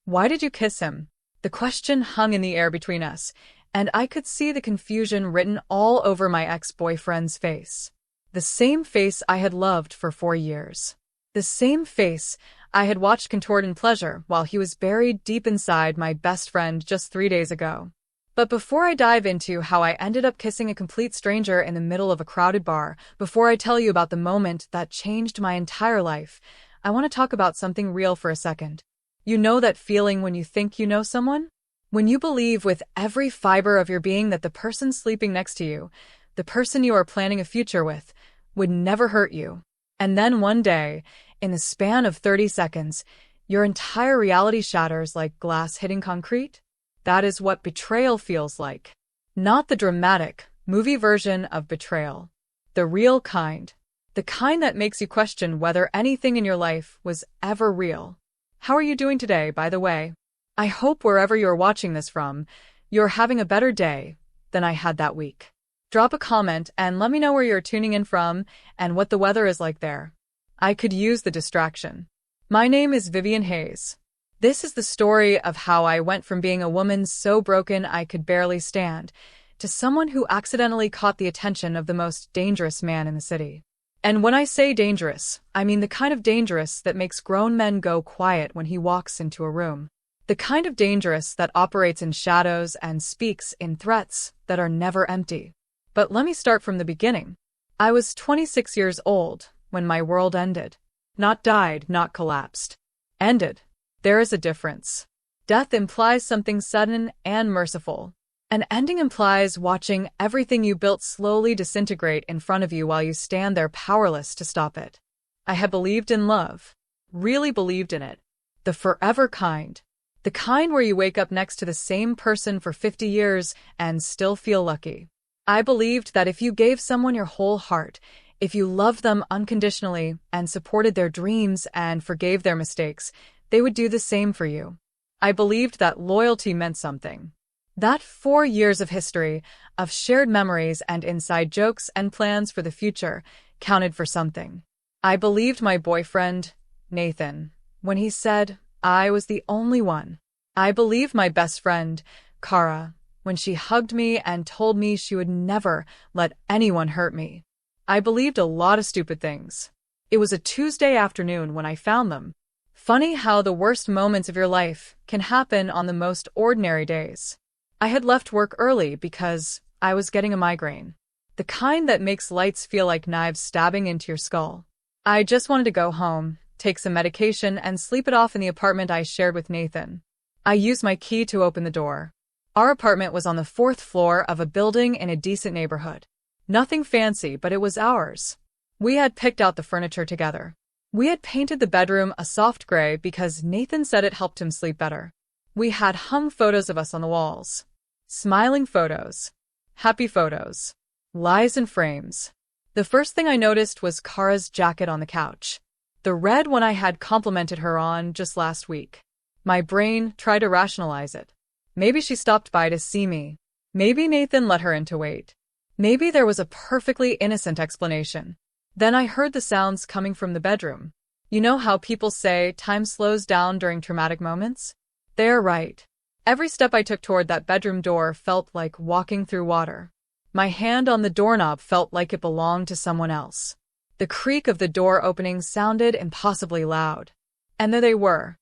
Why did you kiss him? The question hung in the air between us, and I could see the confusion written all over my ex-boyfriend's face. The same face I had loved for 4 years. The same face I had watched contort in pleasure while he was buried deep inside my best friend just 3 days ago. But before I dive into how I ended up kissing a complete stranger in the middle of a crowded bar, before I tell you about the moment that changed my entire life, I want to talk about something real for a second. You know that feeling when you think you know someone? When you believe with every fiber of your being that the person sleeping next to you, the person you are planning a future with, would never hurt you. And then one day, in the span of 30 seconds, your entire reality shatters like glass hitting concrete? That is what betrayal feels like. Not the dramatic, movie version of betrayal. The real kind. The kind that makes you question whether anything in your life was ever real. How are you doing today, by the way? I hope wherever you're watching this from, you're having a better day than I had that week. Drop a comment and let me know where you're tuning in from and what the weather is like there. I could use the distraction. My name is Vivian Hayes. This is the story of how I went from being a woman so broken I could barely stand to someone who accidentally caught the attention of the most dangerous man in the city. And when I say dangerous, I mean the kind of dangerous that makes grown men go quiet when he walks into a room. The kind of dangerous that operates in shadows and speaks in threats that are never empty. But let me start from the beginning. I was 26 years old when my world ended. Not died, not collapsed. Ended. There is a difference. Death implies something sudden and merciful. An ending implies watching everything you built slowly disintegrate in front of you while you stand there powerless to stop it. I had believed in love. Really believed in it. The forever kind. The kind where you wake up next to the same person for 50 years and still feel lucky. I believed that if you gave someone your whole heart, if you loved them unconditionally and supported their dreams and forgave their mistakes, they would do the same for you. I believed that loyalty meant something. That 4 years of history, of shared memories and inside jokes and plans for the future, counted for something. I believed my boyfriend, Nathan, when he said I was the only one. I believed my best friend, Kara, when she hugged me and told me she would never let anyone hurt me. I believed a lot of stupid things. It was a Tuesday afternoon when I found them. Funny how the worst moments of your life can happen on the most ordinary days. I had left work early because I was getting a migraine. The kind that makes lights feel like knives stabbing into your skull. I just wanted to go home, take some medication, and sleep it off in the apartment I shared with Nathan. I used my key to open the door. Our apartment was on the 4th floor of a building in a decent neighborhood. Nothing fancy, but it was ours. We had picked out the furniture together. We had painted the bedroom a soft gray because Nathan said it helped him sleep better. We had hung photos of us on the walls. Smiling photos. Happy photos. Lies in frames. The first thing I noticed was Kara's jacket on the couch. The red one I had complimented her on just last week. My brain tried to rationalize it. Maybe she stopped by to see me. Maybe Nathan let her in to wait. Maybe there was a perfectly innocent explanation. Then I heard the sounds coming from the bedroom. You know how people say time slows down during traumatic moments? They're right. Every step I took toward that bedroom door felt like walking through water. My hand on the doorknob felt like it belonged to someone else. The creak of the door opening sounded impossibly loud. And there they were.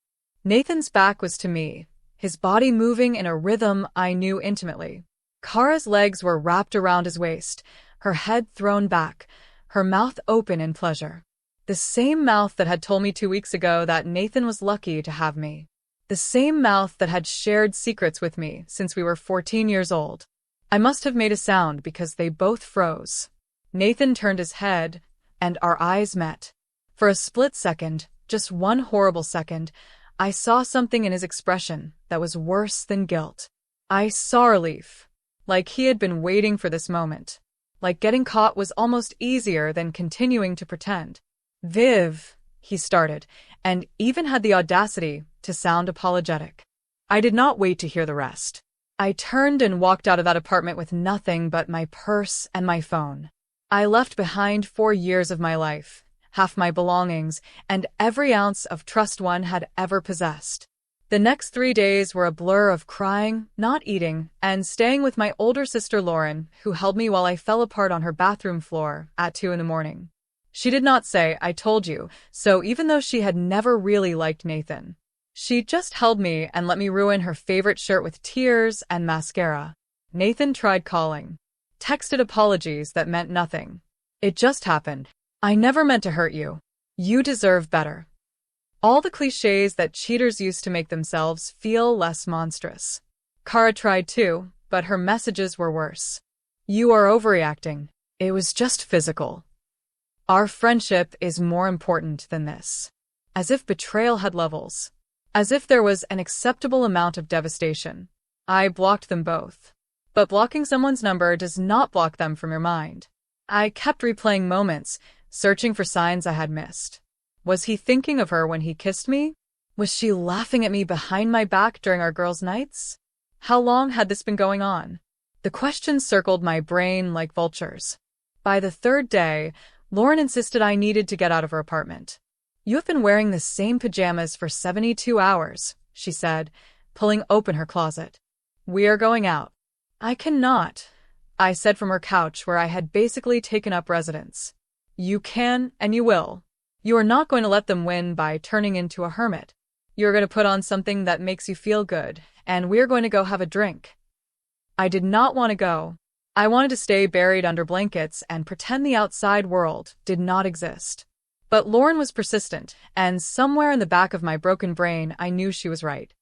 Nathan's back was to me, his body moving in a rhythm I knew intimately. Kara's legs were wrapped around his waist, her head thrown back, her mouth open in pleasure. The same mouth that had told me 2 weeks ago that Nathan was lucky to have me. The same mouth that had shared secrets with me since we were 14 years old. I must have made a sound because they both froze. Nathan turned his head, and our eyes met. For a split second, just one horrible second, I saw something in his expression that was worse than guilt. I saw relief. Like he had been waiting for this moment. Like getting caught was almost easier than continuing to pretend. Viv, he started, and even had the audacity to sound apologetic. I did not wait to hear the rest. I turned and walked out of that apartment with nothing but my purse and my phone. I left behind 4 years of my life, half my belongings, and every ounce of trust one had ever possessed. The next 3 days were a blur of crying, not eating, and staying with my older sister Lauren, who held me while I fell apart on her bathroom floor at 2 in the morning. She did not say, "I told you," so even though she had never really liked Nathan, she just held me and let me ruin her favorite shirt with tears and mascara. Nathan tried calling, texted apologies that meant nothing. "It just happened. I never meant to hurt you. You deserve better." All the cliches that cheaters use to make themselves feel less monstrous. Kara tried too, but her messages were worse. "You are overreacting. It was just physical. Our friendship is more important than this." As if betrayal had levels. As if there was an acceptable amount of devastation. I blocked them both. But blocking someone's number does not block them from your mind. I kept replaying moments, searching for signs I had missed. Was he thinking of her when he kissed me? Was she laughing at me behind my back during our girls' nights? How long had this been going on? The questions circled my brain like vultures. By the third day, Lauren insisted I needed to get out of her apartment. "You have been wearing the same pajamas for 72 hours, she said, pulling open her closet. "We are going out." "I cannot," I said from her couch where I had basically taken up residence. "You can and you will. You are not going to let them win by turning into a hermit. You're going to put on something that makes you feel good, and we're going to go have a drink." I did not want to go. I wanted to stay buried under blankets and pretend the outside world did not exist. But Lauren was persistent, and somewhere in the back of my broken brain I knew she was right.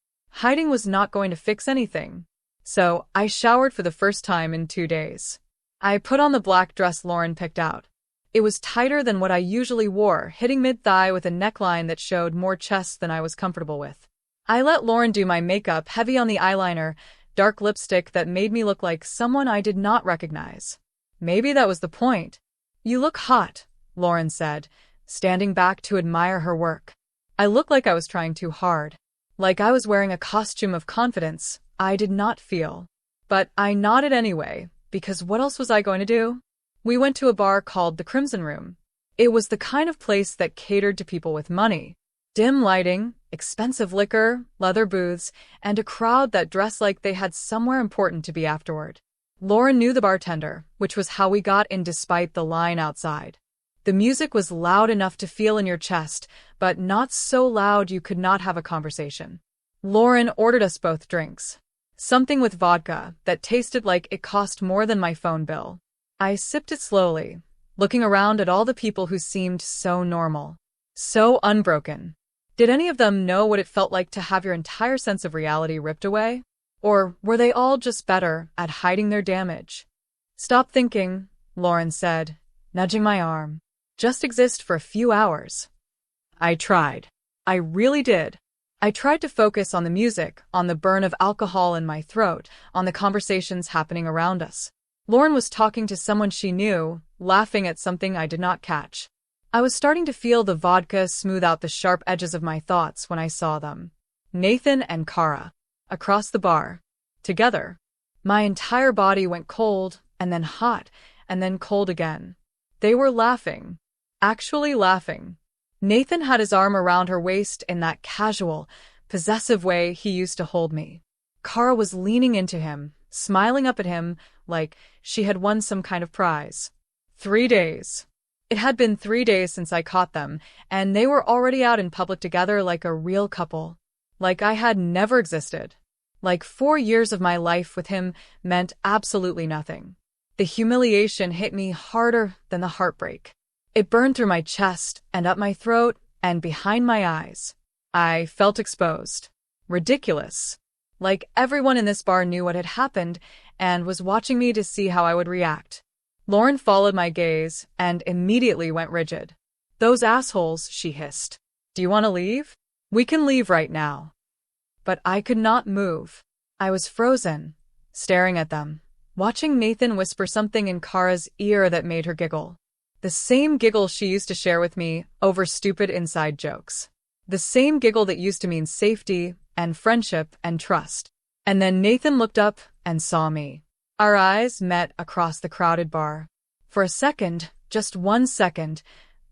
Hiding was not going to fix anything. So I showered for the first time in 2 days. I put on the black dress Lauren picked out. It was tighter than what I usually wore, hitting mid-thigh with a neckline that showed more chest than I was comfortable with. I let Lauren do my makeup, heavy on the eyeliner, dark lipstick that made me look like someone I did not recognize. Maybe that was the point. "You look hot," Lauren said, standing back to admire her work. I looked like I was trying too hard. Like I was wearing a costume of confidence I did not feel. But I nodded anyway, because what else was I going to do? We went to a bar called the Crimson Room. It was the kind of place that catered to people with money. Dim lighting, expensive liquor, leather booths, and a crowd that dressed like they had somewhere important to be afterward. Lauren knew the bartender, which was how we got in despite the line outside. The music was loud enough to feel in your chest, but not so loud you could not have a conversation. Lauren ordered us both drinks. Something with vodka that tasted like it cost more than my phone bill. I sipped it slowly, looking around at all the people who seemed so normal, so unbroken. Did any of them know what it felt like to have your entire sense of reality ripped away? Or were they all just better at hiding their damage? "Stop thinking," Lauren said, nudging my arm. "Just exist for a few hours." I tried. I really did. I tried to focus on the music, on the burn of alcohol in my throat, on the conversations happening around us. Lauren was talking to someone she knew, laughing at something I did not catch. I was starting to feel the vodka smooth out the sharp edges of my thoughts when I saw them. Nathan and Kara. Across the bar. Together. My entire body went cold, and then hot, and then cold again. They were laughing. Actually laughing. Nathan had his arm around her waist in that casual, possessive way he used to hold me. Kara was leaning into him, smiling up at him like she had won some kind of prize. 3 days. It had been 3 days since I caught them, and they were already out in public together like a real couple. Like I had never existed. Like 4 years of my life with him meant absolutely nothing. The humiliation hit me harder than the heartbreak. It burned through my chest and up my throat and behind my eyes. I felt exposed. Ridiculous. Like everyone in this bar knew what had happened and was watching me to see how I would react. Lauren followed my gaze and immediately went rigid. "Those assholes," she hissed. "Do you want to leave? We can leave right now." But I could not move. I was frozen, staring at them, watching Nathan whisper something in Kara's ear that made her giggle. The same giggle she used to share with me over stupid inside jokes. The same giggle that used to mean safety and friendship and trust. And then Nathan looked up and saw me. Our eyes met across the crowded bar. For a second, just 1 second,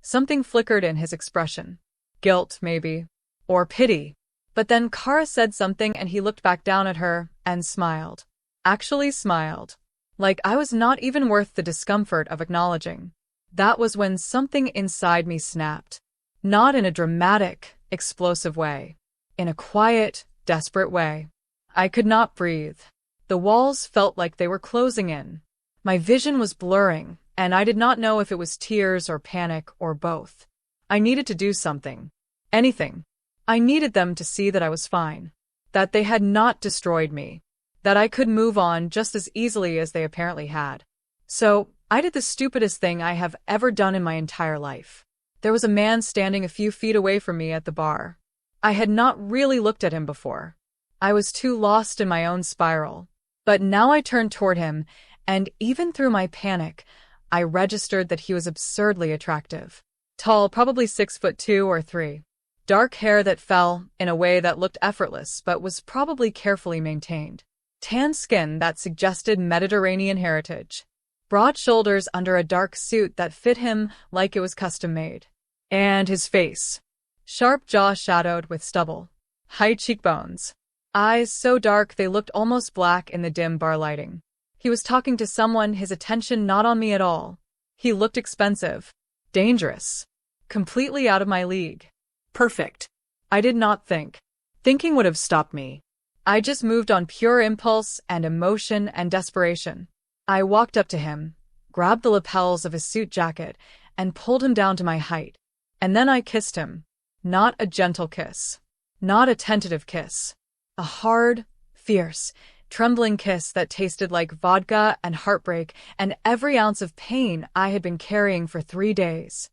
something flickered in his expression. Guilt, maybe. Or pity. But then Kara said something and he looked back down at her and smiled. Actually smiled. Like I was not even worth the discomfort of acknowledging. That was when something inside me snapped. Not in a dramatic, explosive way. In a quiet, desperate way. I could not breathe. The walls felt like they were closing in. My vision was blurring, and I did not know if it was tears or panic or both. I needed to do something. Anything. I needed them to see that I was fine. That they had not destroyed me. That I could move on just as easily as they apparently had. So, I did the stupidest thing I have ever done in my entire life. There was a man standing a few feet away from me at the bar. I had not really looked at him before. I was too lost in my own spiral. But now I turned toward him, and even through my panic, I registered that he was absurdly attractive. Tall, probably 6'2" or 3. Dark hair that fell in a way that looked effortless but was probably carefully maintained. Tan skin that suggested Mediterranean heritage. Broad shoulders under a dark suit that fit him like it was custom-made. And his face. Sharp jaw shadowed with stubble. High cheekbones. Eyes so dark they looked almost black in the dim bar lighting. He was talking to someone, his attention not on me at all. He looked expensive. Dangerous. Completely out of my league. Perfect. I did not think. Thinking would have stopped me. I just moved on pure impulse and emotion and desperation. I walked up to him, grabbed the lapels of his suit jacket, and pulled him down to my height. And then I kissed him. Not a gentle kiss. Not a tentative kiss. A hard, fierce, trembling kiss that tasted like vodka and heartbreak and every ounce of pain I had been carrying for 3 days.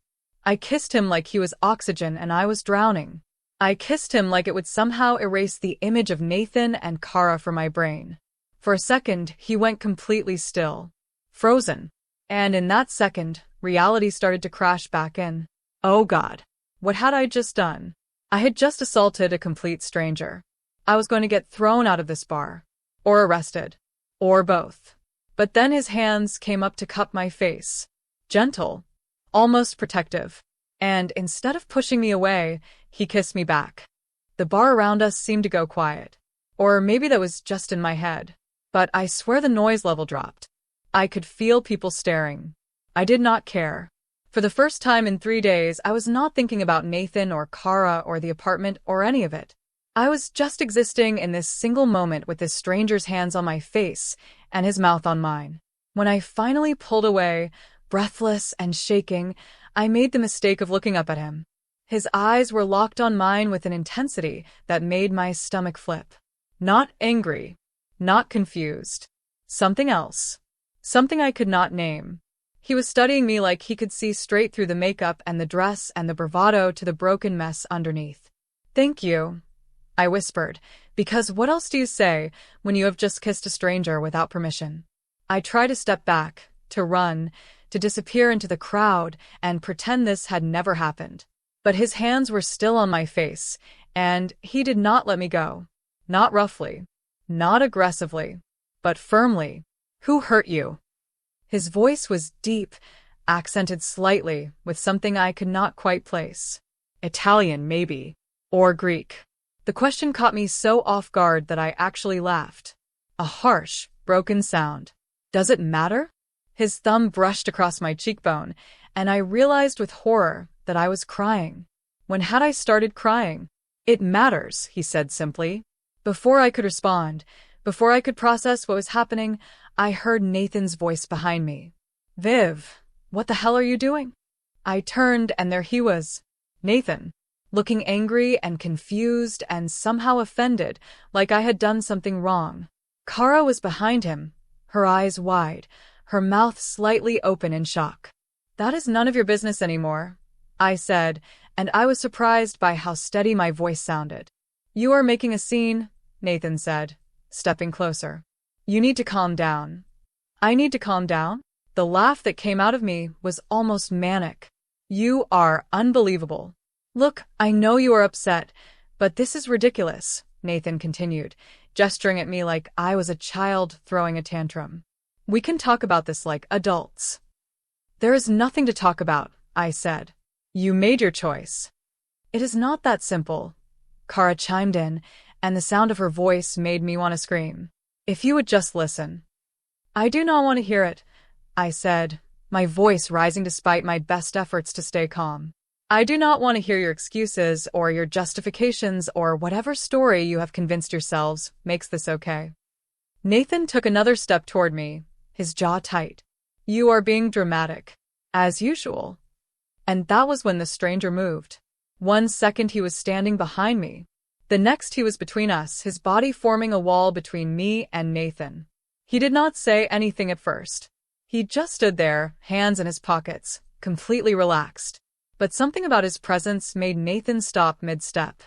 I kissed him like he was oxygen and I was drowning. I kissed him like it would somehow erase the image of Nathan and Kara from my brain. For a second, he went completely still. Frozen. And in that second, reality started to crash back in. Oh God. What had I just done? I had just assaulted a complete stranger. I was going to get thrown out of this bar. Or arrested. Or both. But then his hands came up to cup my face. Gentle. Almost protective. And instead of pushing me away, he kissed me back. The bar around us seemed to go quiet. Or maybe that was just in my head. But I swear the noise level dropped. I could feel people staring. I did not care. For the first time in 3 days, I was not thinking about Nathan or Kara or the apartment or any of it. I was just existing in this single moment with this stranger's hands on my face and his mouth on mine. When I finally pulled away, breathless and shaking, I made the mistake of looking up at him. His eyes were locked on mine with an intensity that made my stomach flip. Not angry. Not confused. Something else. Something I could not name. He was studying me like he could see straight through the makeup and the dress and the bravado to the broken mess underneath. Thank you, I whispered, because what else do you say when you have just kissed a stranger without permission? I tried to step back, to run, to disappear into the crowd and pretend this had never happened. But his hands were still on my face, and he did not let me go. Not roughly. Not aggressively. But firmly. Who hurt you? His voice was deep, accented slightly with something I could not quite place. Italian, maybe. Or Greek. The question caught me so off guard that I actually laughed. A harsh, broken sound. Does it matter? His thumb brushed across my cheekbone, and I realized with horror that I was crying. When had I started crying? It matters, he said simply. Before I could respond, before I could process what was happening, I heard Nathan's voice behind me. Viv, what the hell are you doing? I turned and there he was. Nathan. Looking angry and confused and somehow offended, like I had done something wrong. Kara was behind him, her eyes wide, her mouth slightly open in shock. That is none of your business anymore, I said, and I was surprised by how steady my voice sounded. You are making a scene, Nathan said, stepping closer. You need to calm down. I need to calm down? The laugh that came out of me was almost manic. You are unbelievable. Look, I know you are upset, but this is ridiculous, Nathan continued, gesturing at me like I was a child throwing a tantrum. We can talk about this like adults. There is nothing to talk about, I said. You made your choice. It is not that simple. Kara chimed in, and the sound of her voice made me want to scream. If you would just listen. I do not want to hear it, I said, my voice rising despite my best efforts to stay calm. I do not want to hear your excuses or your justifications or whatever story you have convinced yourselves makes this okay. Nathan took another step toward me, his jaw tight. You are being dramatic. As usual. And that was when the stranger moved. 1 second he was standing behind me. The next he was between us, his body forming a wall between me and Nathan. He did not say anything at first. He just stood there, hands in his pockets, completely relaxed. But something about his presence made Nathan stop mid-step.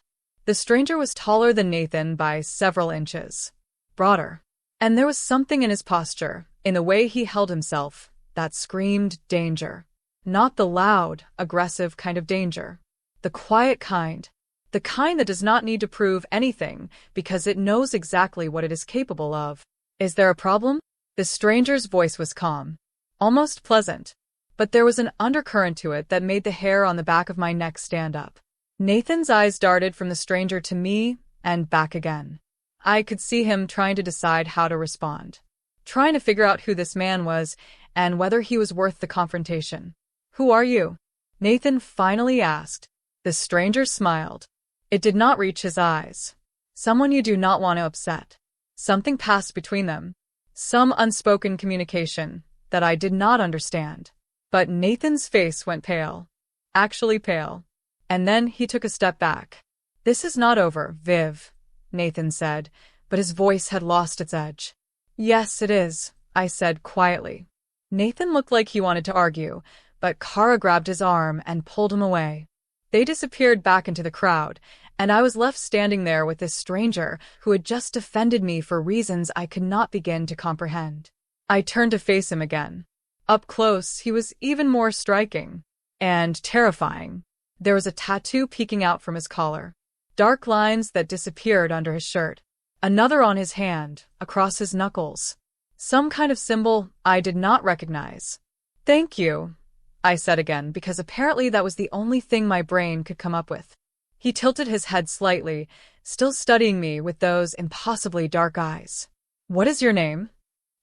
The stranger was taller than Nathan by several inches. Broader. And there was something in his posture, in the way he held himself, that screamed danger. Not the loud, aggressive kind of danger. The quiet kind. The kind that does not need to prove anything because it knows exactly what it is capable of. Is there a problem? The stranger's voice was calm. Almost pleasant. But there was an undercurrent to it that made the hair on the back of my neck stand up. Nathan's eyes darted from the stranger to me and back again. I could see him trying to decide how to respond. Trying to figure out who this man was and whether he was worth the confrontation. Who are you? Nathan finally asked. The stranger smiled. It did not reach his eyes. Someone you do not want to upset. Something passed between them. Some unspoken communication that I did not understand. But Nathan's face went pale. Actually pale. And then he took a step back. This is not over, Viv, Nathan said, but his voice had lost its edge. Yes, it is, I said quietly. Nathan looked like he wanted to argue, but Kara grabbed his arm and pulled him away. They disappeared back into the crowd, and I was left standing there with this stranger who had just defended me for reasons I could not begin to comprehend. I turned to face him again. Up close, he was even more striking and terrifying. There was a tattoo peeking out from his collar, dark lines that disappeared under his shirt, another on his hand, across his knuckles, some kind of symbol I did not recognize. Thank you, I said again, because apparently that was the only thing my brain could come up with. He tilted his head slightly, still studying me with those impossibly dark eyes. What is your name?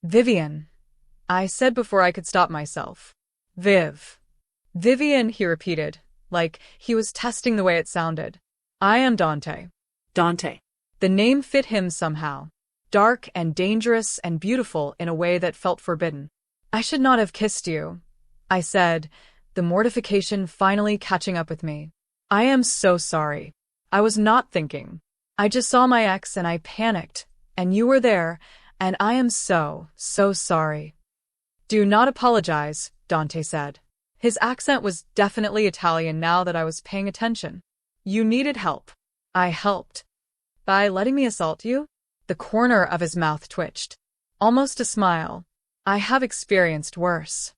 Vivian, I said before I could stop myself. Viv. Vivian, he repeated, like he was testing the way it sounded. I am Dante. Dante. The name fit him somehow. Dark and dangerous and beautiful in a way that felt forbidden. I should not have kissed you, I said, the mortification finally catching up with me. I am so sorry. I was not thinking. I just saw my ex and I panicked, and you were there, and I am so sorry. Do not apologize, Dante said. His accent was definitely Italian now that I was paying attention. You needed help. I helped. By letting me assault you? The corner of his mouth twitched. Almost a smile. I have experienced worse.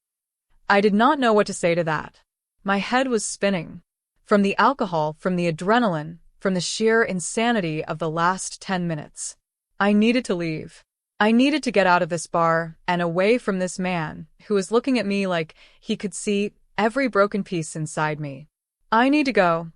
I did not know what to say to that. My head was spinning. From the alcohol, from the adrenaline, from the sheer insanity of the last 10 minutes. I needed to leave. I needed to get out of this bar and away from this man who was looking at me like he could see every broken piece inside me. I need to go,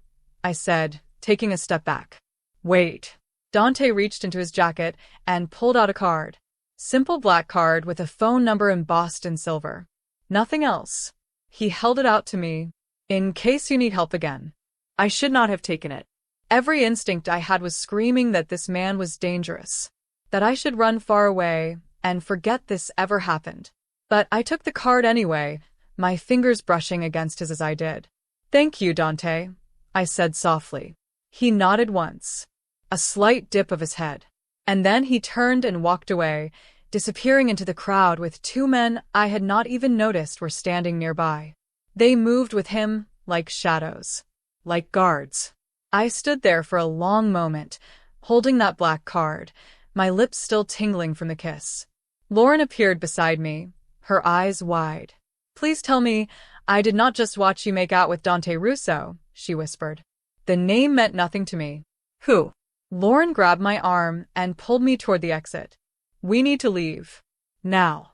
I said, taking a step back. Wait. Dante reached into his jacket and pulled out a card. Simple black card with a phone number embossed in silver. Nothing else. He held it out to me. In case you need help again. I should not have taken it. Every instinct I had was screaming that this man was dangerous. That I should run far away and forget this ever happened. But I took the card anyway, my fingers brushing against his as I did. Thank you, Dante, I said softly. He nodded once. A slight dip of his head. And then he turned and walked away, disappearing into the crowd with two men I had not even noticed were standing nearby. They moved with him like shadows. Like guards. I stood there for a long moment, holding that black card, my lips still tingling from the kiss. Lauren appeared beside me, her eyes wide. Please tell me I did not just watch you make out with Dante Russo, she whispered. The name meant nothing to me. Who? Lauren grabbed my arm and pulled me toward the exit. We need to leave. Now.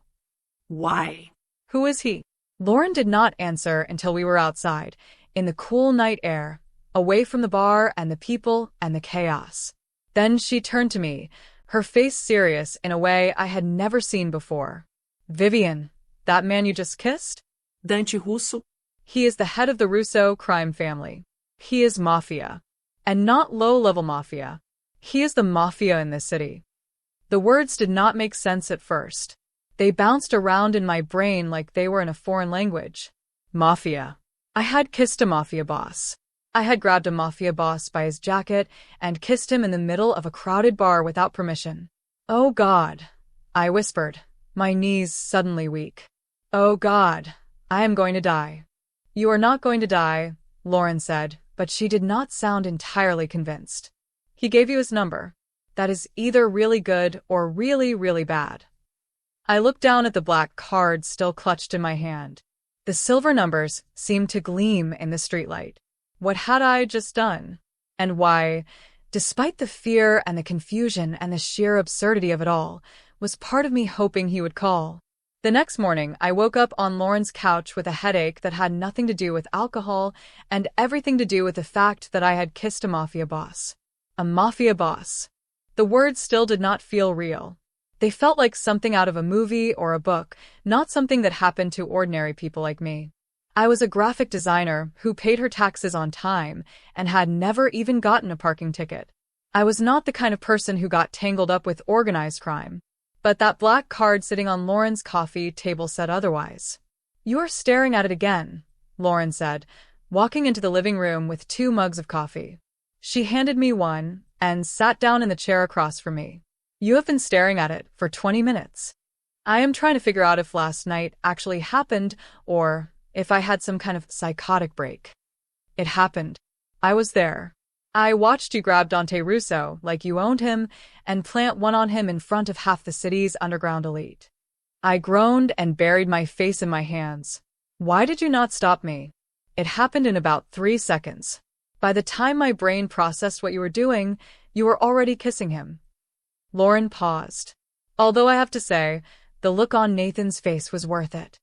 Why? Who is he? Lauren did not answer until we were outside, in the cool night air, away from the bar and the people and the chaos. Then she turned to me, her face serious in a way I had never seen before. Vivian, that man you just kissed? Dante Russo? He is the head of the Russo crime family. He is Mafia. And not low-level Mafia. He is the Mafia in this city. The words did not make sense at first. They bounced around in my brain like they were in a foreign language. Mafia. I had kissed a Mafia boss. I had grabbed a Mafia boss by his jacket and kissed him in the middle of a crowded bar without permission. Oh God, I whispered, my knees suddenly weak. Oh God, I am going to die. You are not going to die, Lauren said, but she did not sound entirely convinced. He gave you his number. That is either really good or really, really bad. I looked down at the black card still clutched in my hand. The silver numbers seemed to gleam in the streetlight. What had I just done? And why, despite the fear and the confusion and the sheer absurdity of it all, was part of me hoping he would call? The next morning, I woke up on Lauren's couch with a headache that had nothing to do with alcohol and everything to do with the fact that I had kissed a Mafia boss. A Mafia boss. The words still did not feel real. They felt like something out of a movie or a book, not something that happened to ordinary people like me. I was a graphic designer who paid her taxes on time and had never even gotten a parking ticket. I was not the kind of person who got tangled up with organized crime. But that black card sitting on Lauren's coffee table said otherwise. You're staring at it again, Lauren said, walking into the living room with 2 mugs of coffee. She handed me one and sat down in the chair across from me. You have been staring at it for 20 minutes. I am trying to figure out if last night actually happened or if I had some kind of psychotic break. It happened. I was there. I watched you grab Dante Russo like you owned him and plant one on him in front of half the city's underground elite. I groaned and buried my face in my hands. Why did you not stop me? It happened in about 3 seconds. By the time my brain processed what you were doing, you were already kissing him. Lauren paused. Although I have to say, the look on Nathan's face was worth it.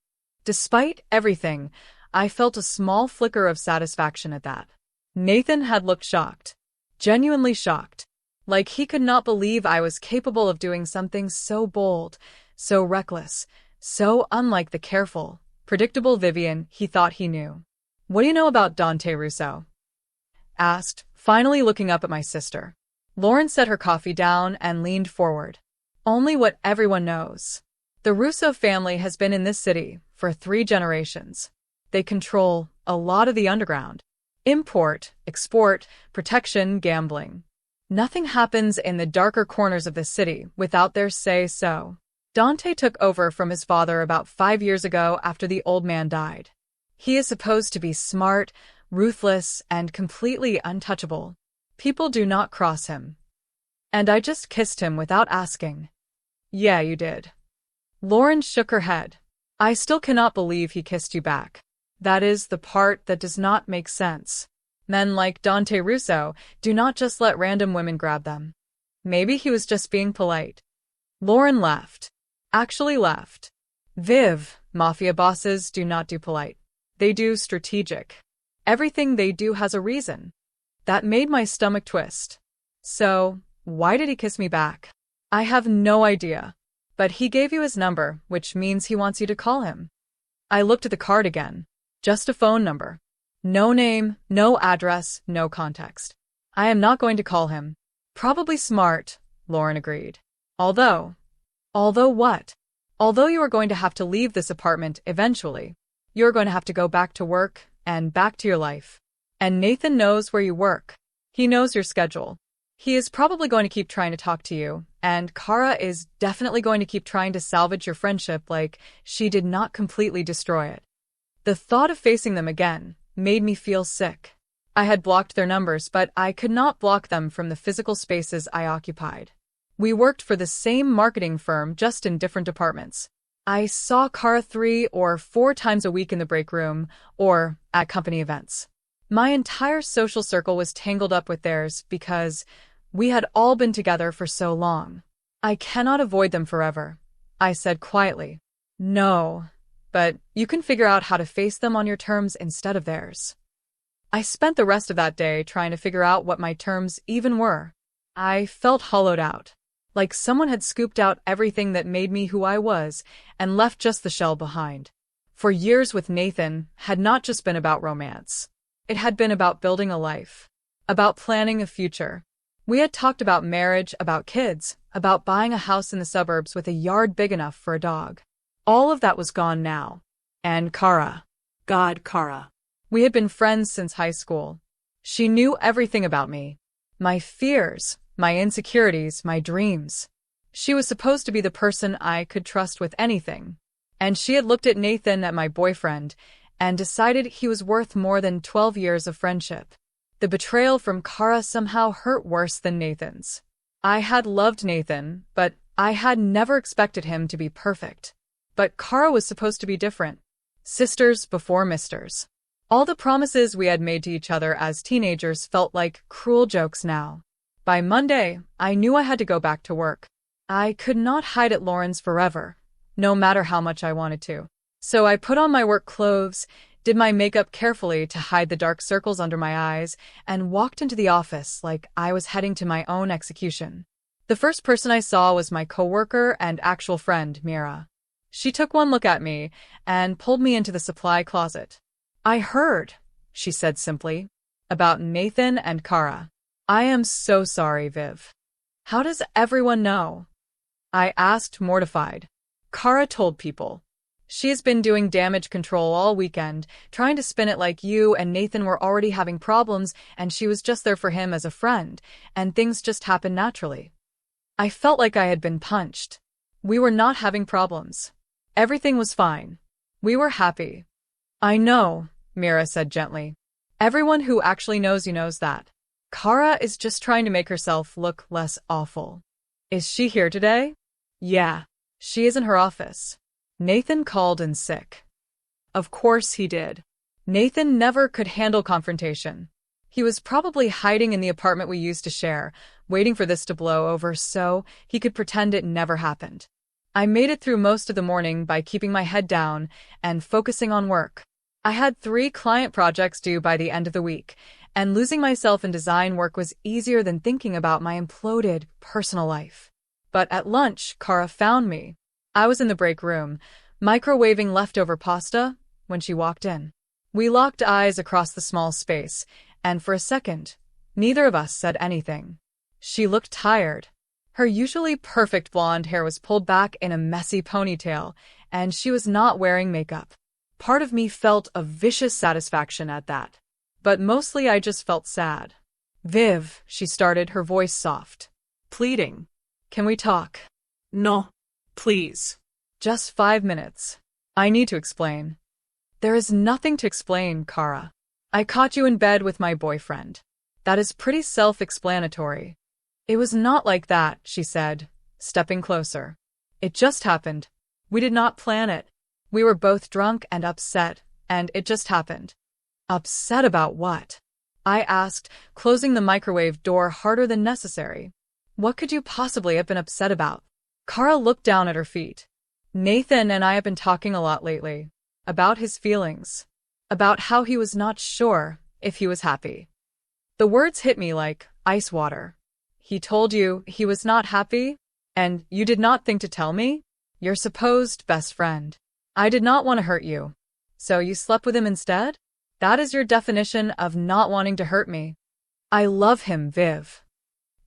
Despite everything, I felt a small flicker of satisfaction at that. Nathan had looked shocked. Genuinely shocked. Like he could not believe I was capable of doing something so bold, so reckless, so unlike the careful, predictable Vivian he thought he knew. What do you know about Dante Russo? Asked, finally looking up at my sister. Lauren set her coffee down and leaned forward. Only what everyone knows. The Russo family has been in this city for 3 generations. They control a lot of the underground. Import, export, protection, gambling. Nothing happens in the darker corners of the city without their say-so. Dante took over from his father about 5 years ago after the old man died. He is supposed to be smart, ruthless, and completely untouchable. People do not cross him. And I just kissed him without asking. Yeah, you did. Lauren shook her head. I still cannot believe he kissed you back. That is the part that does not make sense. Men like Dante Russo do not just let random women grab them. Maybe he was just being polite. Lauren laughed. Actually laughed. Viv, Mafia bosses do not do polite. They do strategic. Everything they do has a reason. That made my stomach twist. So, why did he kiss me back? I have no idea. But he gave you his number, which means he wants you to call him. I looked at the card again. Just a phone number. No name, no address, no context. I am not going to call him. Probably smart, Lauren agreed. Although what? Although you are going to have to leave this apartment eventually. You're going to have to go back to work and back to your life. And Nathan knows where you work. He knows your schedule. He is probably going to keep trying to talk to you, and Kara is definitely going to keep trying to salvage your friendship like she did not completely destroy it. The thought of facing them again made me feel sick. I had blocked their numbers, but I could not block them from the physical spaces I occupied. We worked for the same marketing firm, just in different departments. I saw Kara 3 or 4 times a week in the break room or at company events. My entire social circle was tangled up with theirs because we had all been together for so long. I cannot avoid them forever, I said quietly. No, but you can figure out how to face them on your terms instead of theirs. I spent the rest of that day trying to figure out what my terms even were. I felt hollowed out, like someone had scooped out everything that made me who I was and left just the shell behind. For years with Nathan had not just been about romance. It had been about building a life, about planning a future. We had talked about marriage, about kids, about buying a house in the suburbs with a yard big enough for a dog. All of that was gone now. And Kara. God, Kara. We had been friends since high school. She knew everything about me. My fears, my insecurities, my dreams. She was supposed to be the person I could trust with anything. And she had looked at Nathan, at my boyfriend, and decided he was worth more than 12 years of friendship. The betrayal from Kara somehow hurt worse than Nathan's. I had loved Nathan, but I had never expected him to be perfect. But Kara was supposed to be different. Sisters before misters. All the promises we had made to each other as teenagers felt like cruel jokes now. By Monday, I knew I had to go back to work. I could not hide at Lauren's forever, no matter how much I wanted to. So I put on my work clothes, did my makeup carefully to hide the dark circles under my eyes, and walked into the office like I was heading to my own execution. The first person I saw was my coworker and actual friend, Mira. She took one look at me and pulled me into the supply closet. I heard, she said simply, about Nathan and Kara. I am so sorry, Viv. How does everyone know? I asked, mortified. Kara told people. She has been doing damage control all weekend, trying to spin it like you and Nathan were already having problems and she was just there for him as a friend, and things just happened naturally. I felt like I had been punched. We were not having problems. Everything was fine. We were happy. I know, Mira said gently. Everyone who actually knows you knows that. Kara is just trying to make herself look less awful. Is she here today? Yeah. She is in her office. Nathan called in sick. Of course he did. Nathan never could handle confrontation. He was probably hiding in the apartment we used to share, waiting for this to blow over so he could pretend it never happened. I made it through most of the morning by keeping my head down and focusing on work. I had 3 client projects due by the end of the week, and losing myself in design work was easier than thinking about my imploded personal life. But at lunch, Kara found me. I was in the break room, microwaving leftover pasta, when she walked in. We locked eyes across the small space, and for a second, neither of us said anything. She looked tired. Her usually perfect blonde hair was pulled back in a messy ponytail, and she was not wearing makeup. Part of me felt a vicious satisfaction at that. But mostly I just felt sad. Viv, she started, her voice soft. Pleading. Can we talk? No. Please. Just 5 minutes. I need to explain. There is nothing to explain, Kara. I caught you in bed with my boyfriend. That is pretty self-explanatory. It was not like that, she said, stepping closer. It just happened. We did not plan it. We were both drunk and upset, and it just happened. Upset about what? I asked, closing the microwave door harder than necessary. What could you possibly have been upset about? Kara looked down at her feet. Nathan and I have been talking a lot lately. About his feelings. About how he was not sure if he was happy. The words hit me like ice water. He told you he was not happy? And you did not think to tell me? Your supposed best friend. I did not want to hurt you. So you slept with him instead? That is your definition of not wanting to hurt me. I love him, Viv.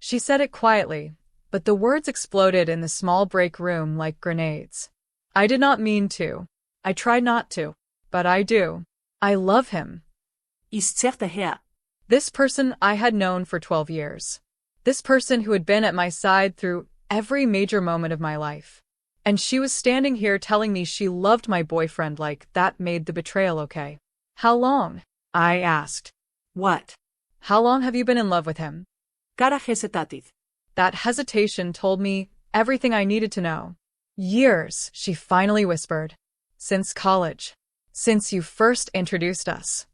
She said it quietly, but the words exploded in the small break room like grenades. I did not mean to. I tried not to. But I do. I love him. Isterte her. This person I had known for 12 years. This person who had been at my side through every major moment of my life. And she was standing here telling me she loved my boyfriend like that made the betrayal okay. How long? I asked. What? How long have you been in love with him? Kara hesitated. That hesitation told me everything I needed to know. Years, she finally whispered. Since college. Since you first introduced us.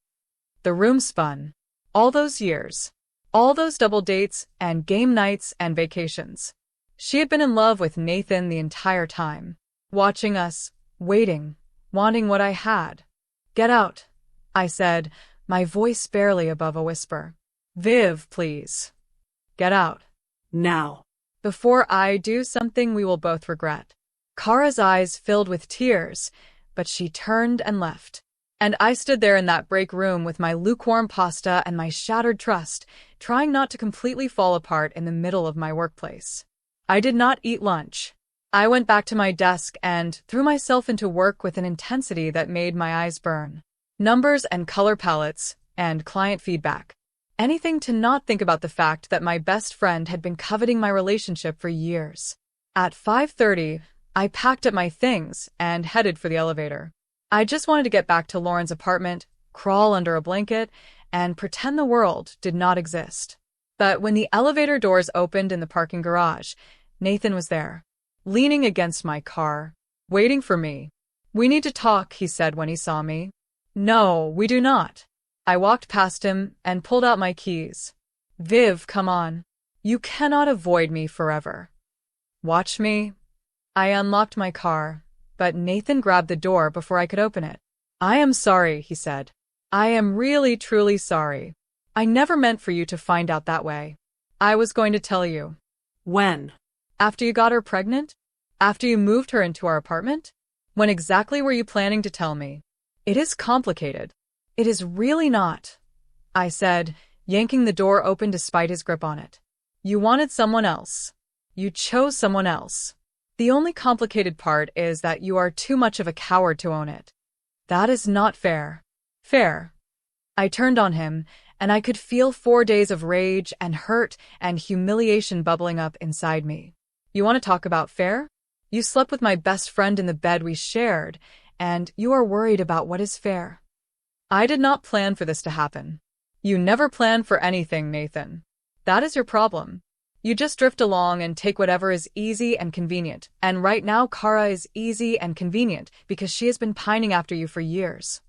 The room spun. All those years. All those double dates and game nights and vacations. She had been in love with Nathan the entire time. Watching us, waiting, wanting what I had. Get out, I said, my voice barely above a whisper. Viv, please. Get out. Now. Before I do something we will both regret. Kara's eyes filled with tears, but she turned and left. And I stood there in that break room with my lukewarm pasta and my shattered trust, trying not to completely fall apart in the middle of my workplace. I did not eat lunch. I went back to my desk and threw myself into work with an intensity that made my eyes burn. Numbers and color palettes, and client feedback. Anything to not think about the fact that my best friend had been coveting my relationship for years. At 5:30, I packed up my things and headed for the elevator. I just wanted to get back to Lauren's apartment, crawl under a blanket, and pretend the world did not exist. But when the elevator doors opened in the parking garage, Nathan was there, leaning against my car, waiting for me. We need to talk, he said when he saw me. No, we do not. I walked past him and pulled out my keys. Viv, come on. You cannot avoid me forever. Watch me. I unlocked my car, but Nathan grabbed the door before I could open it. I am sorry, he said. I am really, truly sorry. I never meant for you to find out that way. I was going to tell you. When? After you got her pregnant? After you moved her into our apartment? When exactly were you planning to tell me? It is complicated. It is really not, I said, yanking the door open despite his grip on it. You wanted someone else. You chose someone else. The only complicated part is that you are too much of a coward to own it. That is not fair. Fair. I turned on him, and I could feel 4 days of rage and hurt and humiliation bubbling up inside me. You want to talk about fair? You slept with my best friend in the bed we shared, and you are worried about what is fair. I did not plan for this to happen. You never plan for anything, Nathan. That is your problem. You just drift along and take whatever is easy and convenient, and right now Kara is easy and convenient because she has been pining after you for years.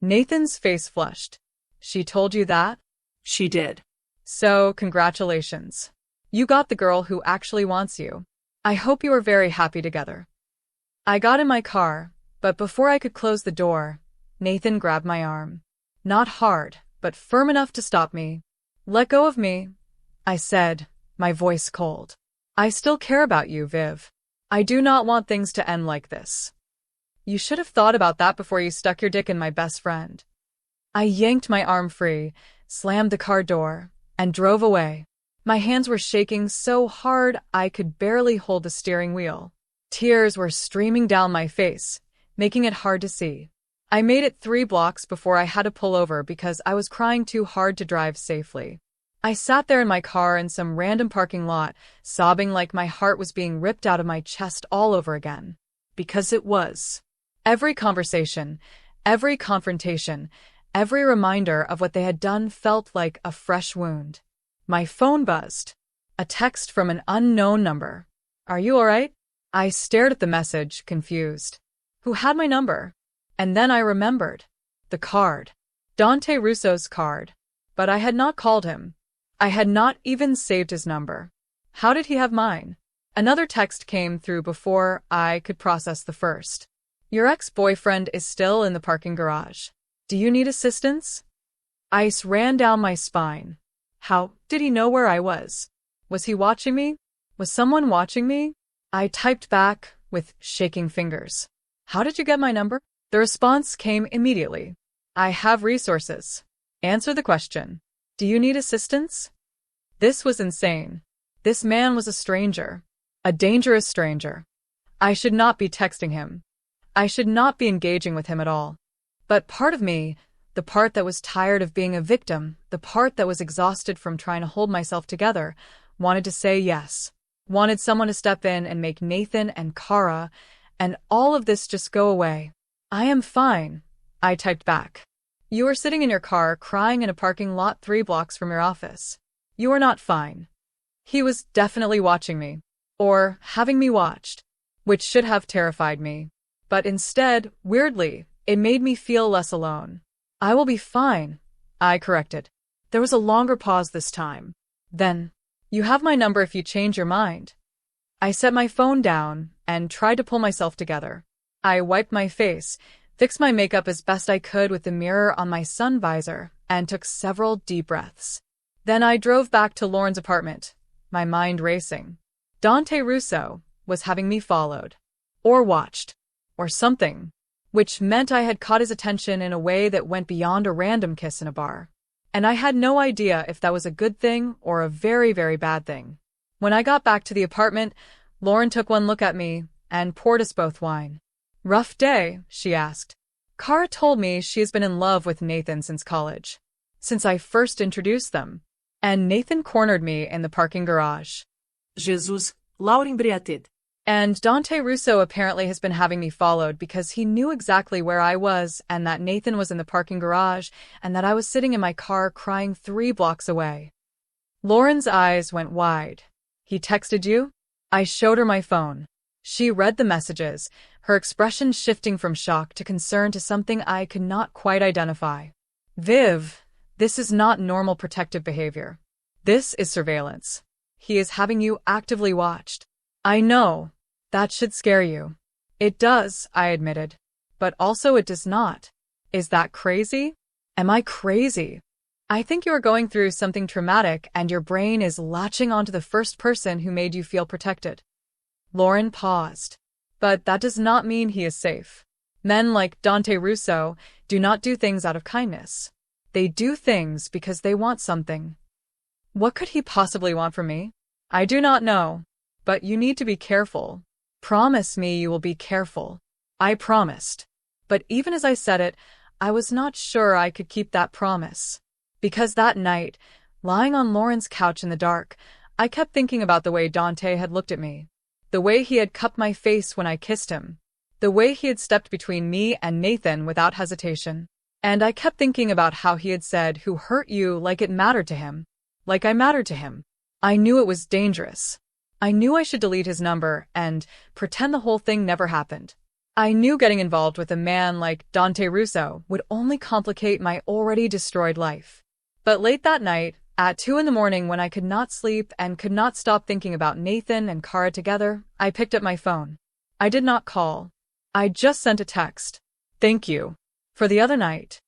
Nathan's face flushed. She told you that? She did. So, congratulations. You got the girl who actually wants you. I hope you are very happy together. I got in my car, but before I could close the door, Nathan grabbed my arm. Not hard, but firm enough to stop me. Let go of me, I said, my voice cold. I still care about you, Viv. I do not want things to end like this. You should have thought about that before you stuck your dick in my best friend. I yanked my arm free, slammed the car door, and drove away. My hands were shaking so hard I could barely hold the steering wheel. Tears were streaming down my face, making it hard to see. I made it 3 blocks before I had to pull over because I was crying too hard to drive safely. I sat there in my car in some random parking lot, sobbing like my heart was being ripped out of my chest all over again. Because it was. Every conversation, every confrontation, every reminder of what they had done felt like a fresh wound. My phone buzzed. A text from an unknown number. Are you alright? I stared at the message, confused. Who had my number? And then I remembered. The card. Dante Russo's card. But I had not called him. I had not even saved his number. How did he have mine? Another text came through before I could process the first. Your ex-boyfriend is still in the parking garage. Do you need assistance? Ice ran down my spine. How did he know where I was? Was he watching me? Was someone watching me? I typed back with shaking fingers. How did you get my number? The response came immediately. I have resources. Answer the question. Do you need assistance? This was insane. This man was a stranger. A dangerous stranger. I should not be texting him. I should not be engaging with him at all. But part of me, the part that was tired of being a victim, the part that was exhausted from trying to hold myself together, wanted to say yes. Wanted someone to step in and make Nathan and Kara and all of this just go away. I am fine, I typed back. You are sitting in your car crying in a parking lot 3 blocks from your office. You are not fine. He was definitely watching me. Or having me watched. Which should have terrified me. But instead, weirdly, it made me feel less alone. I will be fine, I corrected. There was a longer pause this time. Then, you have my number if you change your mind. I set my phone down and tried to pull myself together. I wiped my face, fixed my makeup as best I could with the mirror on my sun visor, and took several deep breaths. Then I drove back to Lauren's apartment, my mind racing. Dante Russo was having me followed, or watched, or something, which meant I had caught his attention in a way that went beyond a random kiss in a bar. And I had no idea if that was a good thing or a very, very bad thing. When I got back to the apartment, Lauren took one look at me and poured us both wine. "Rough day?" she asked. Kara told me she has been in love with Nathan since college, since I first introduced them. And Nathan cornered me in the parking garage. Jesus, Laura embriated. And Dante Russo apparently has been having me followed because he knew exactly where I was and that Nathan was in the parking garage and that I was sitting in my car crying 3 blocks away. Lauren's eyes went wide. "He texted you?" I showed her my phone. She read the messages, her expression shifting from shock to concern to something I could not quite identify. "Viv, this is not normal protective behavior. This is surveillance. He is having you actively watched." "I know. That should scare you." "It does," I admitted. "But also it does not." "Is that crazy? Am I crazy?" "I think you are going through something traumatic and your brain is latching onto the first person who made you feel protected." Lauren paused. "But that does not mean he is safe. Men like Dante Russo do not do things out of kindness. They do things because they want something." "What could he possibly want from me?" "I do not know. But you need to be careful. Promise me you will be careful." I promised. But even as I said it, I was not sure I could keep that promise. Because that night, lying on Lauren's couch in the dark, I kept thinking about the way Dante had looked at me. The way he had cupped my face when I kissed him. The way he had stepped between me and Nathan without hesitation. And I kept thinking about how he had said, "Who hurt you?" like it mattered to him. Like I mattered to him. I knew it was dangerous. I knew I should delete his number and pretend the whole thing never happened. I knew getting involved with a man like Dante Russo would only complicate my already destroyed life. But late that night, at 2 a.m. when I could not sleep and could not stop thinking about Nathan and Kara together, I picked up my phone. I did not call. I just sent a text. "Thank you for the other night."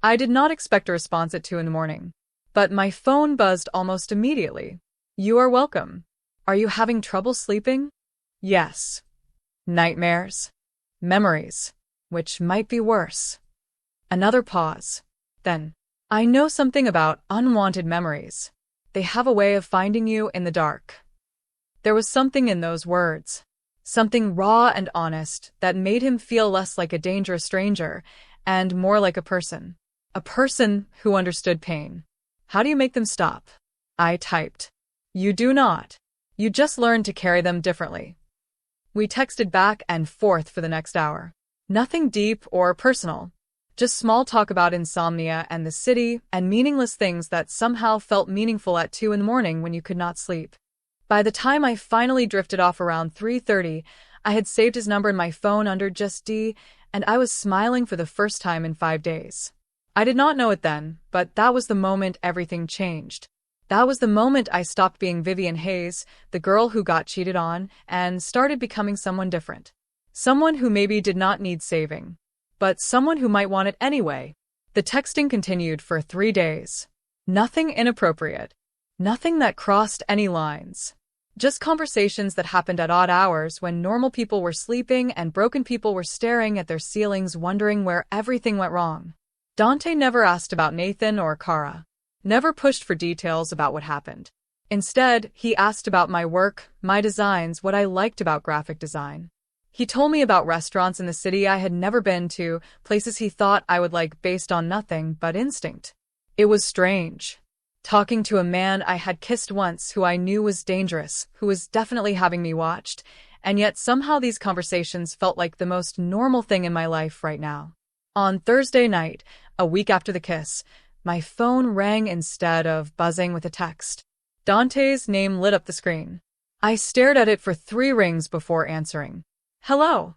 I did not expect a response at 2 a.m. But my phone buzzed almost immediately. "You are welcome. Are you having trouble sleeping?" "Yes." "Nightmares?" "Memories, which might be worse." Another pause. Then, "I know something about unwanted memories. They have a way of finding you in the dark." There was something in those words. Something raw and honest that made him feel less like a dangerous stranger and more like a person. A person who understood pain. "How do you make them stop?" I typed. "You do not. You just learn to carry them differently." We texted back and forth for the next hour. Nothing deep or personal. Just small talk about insomnia and the city and meaningless things that somehow felt meaningful at 2 a.m. when you could not sleep. By the time I finally drifted off around 3:30, I had saved his number in my phone under just D, and I was smiling for the first time in 5 days. I did not know it then, but that was the moment everything changed. That was the moment I stopped being Vivian Hayes, the girl who got cheated on, and started becoming someone different. Someone who maybe did not need saving, but someone who might want it anyway. The texting continued for 3 days. Nothing inappropriate. Nothing that crossed any lines. Just conversations that happened at odd hours when normal people were sleeping and broken people were staring at their ceilings wondering where everything went wrong. Dante never asked about Nathan or Kara. Never pushed for details about what happened. Instead, he asked about my work, my designs, what I liked about graphic design. He told me about restaurants in the city I had never been to, places he thought I would like based on nothing but instinct. It was strange. Talking to a man I had kissed once who I knew was dangerous, who was definitely having me watched, and yet somehow these conversations felt like the most normal thing in my life right now. On Thursday night, a week after the kiss, my phone rang instead of buzzing with a text. Dante's name lit up the screen. I stared at it for 3 rings before answering. "Hello."